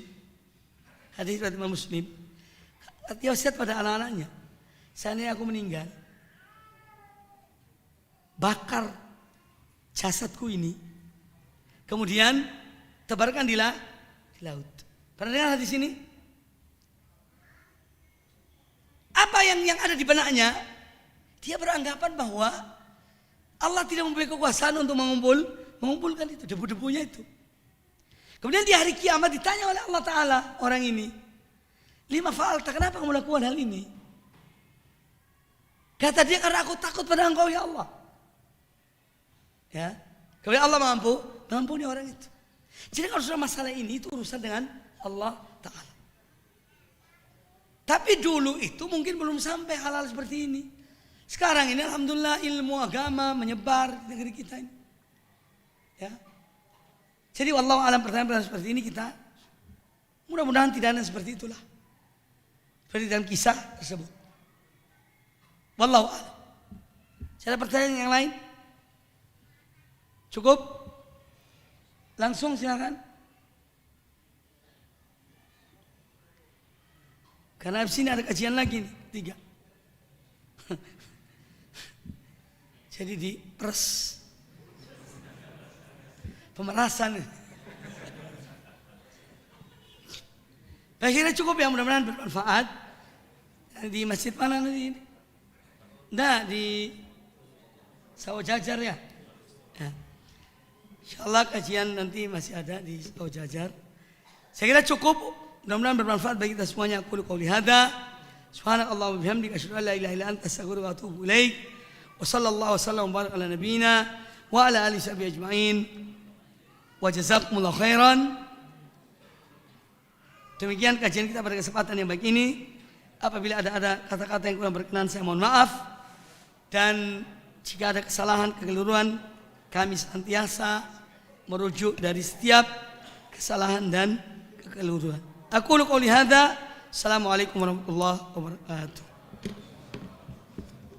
hadis riwayat Imam Muslim, dia wasiat pada anak-anaknya, seandainya aku meninggal, bakar jasadku ini, kemudian tebarkan di laut. Pernah dengar hadis ini? Apa yang ada di benaknya? Dia beranggapan bahwa Allah tidak mempunyai kekuasaan untuk mengumpulkan itu, debu-debunya itu. Kemudian di hari kiamat ditanya oleh Allah Ta'ala orang ini, lima fa'alta, kenapa kamu lakukan hal ini? Kata dia, karena aku takut pada engkau ya Allah. Ya, kemudian Allah mengampuni orang itu. Jadi kalau sudah masalah ini, itu urusan dengan Allah Ta'ala. Tapi dulu itu mungkin belum sampai hal-hal seperti ini. Sekarang ini alhamdulillah ilmu agama menyebar di negeri kita ini. Ya. Jadi wallahu alam, pertanyaan seperti ini kita mudah-mudahan tidak ada seperti itulah. Seperti dalam kisah tersebut. Wallahu alam. Ada pertanyaan yang lain? Cukup? Langsung silakan. Karena di sini ada kajian lagi nih, 3. Jadi diperes. Pemerasan. Akhirnya cukup ya, mudah-mudahan bermanfaat. Di masjid mana nanti ini? Enggak, di Sawo Jajar ya. Insyaallah kajian nanti masih ada di Sawo Jajar. Saya kira cukup. Mudah-mudahan bermanfaat bagi kita semuanya. Aku qouli hadza. Subhanallah wa bihamdika asyhadu an la ilaha illa anta astaghfiruka wa atubu ilaik. Wa sallallahu wasallam wa baraka ala nabiyyina wa ala alihi washabihi ajmain. Wa jazakumullahu khairan. Demikian kajian kita pada kesempatan yang baik ini. Apabila ada kata-kata yang kurang berkenan, saya mohon maaf. Dan jika ada kesalahan, kekeliruan, kami senantiasa merujuk dari setiap kesalahan dan kekeliruan. Aku qouli hadza. Assalamualaikum warahmatullahi wabarakatuh.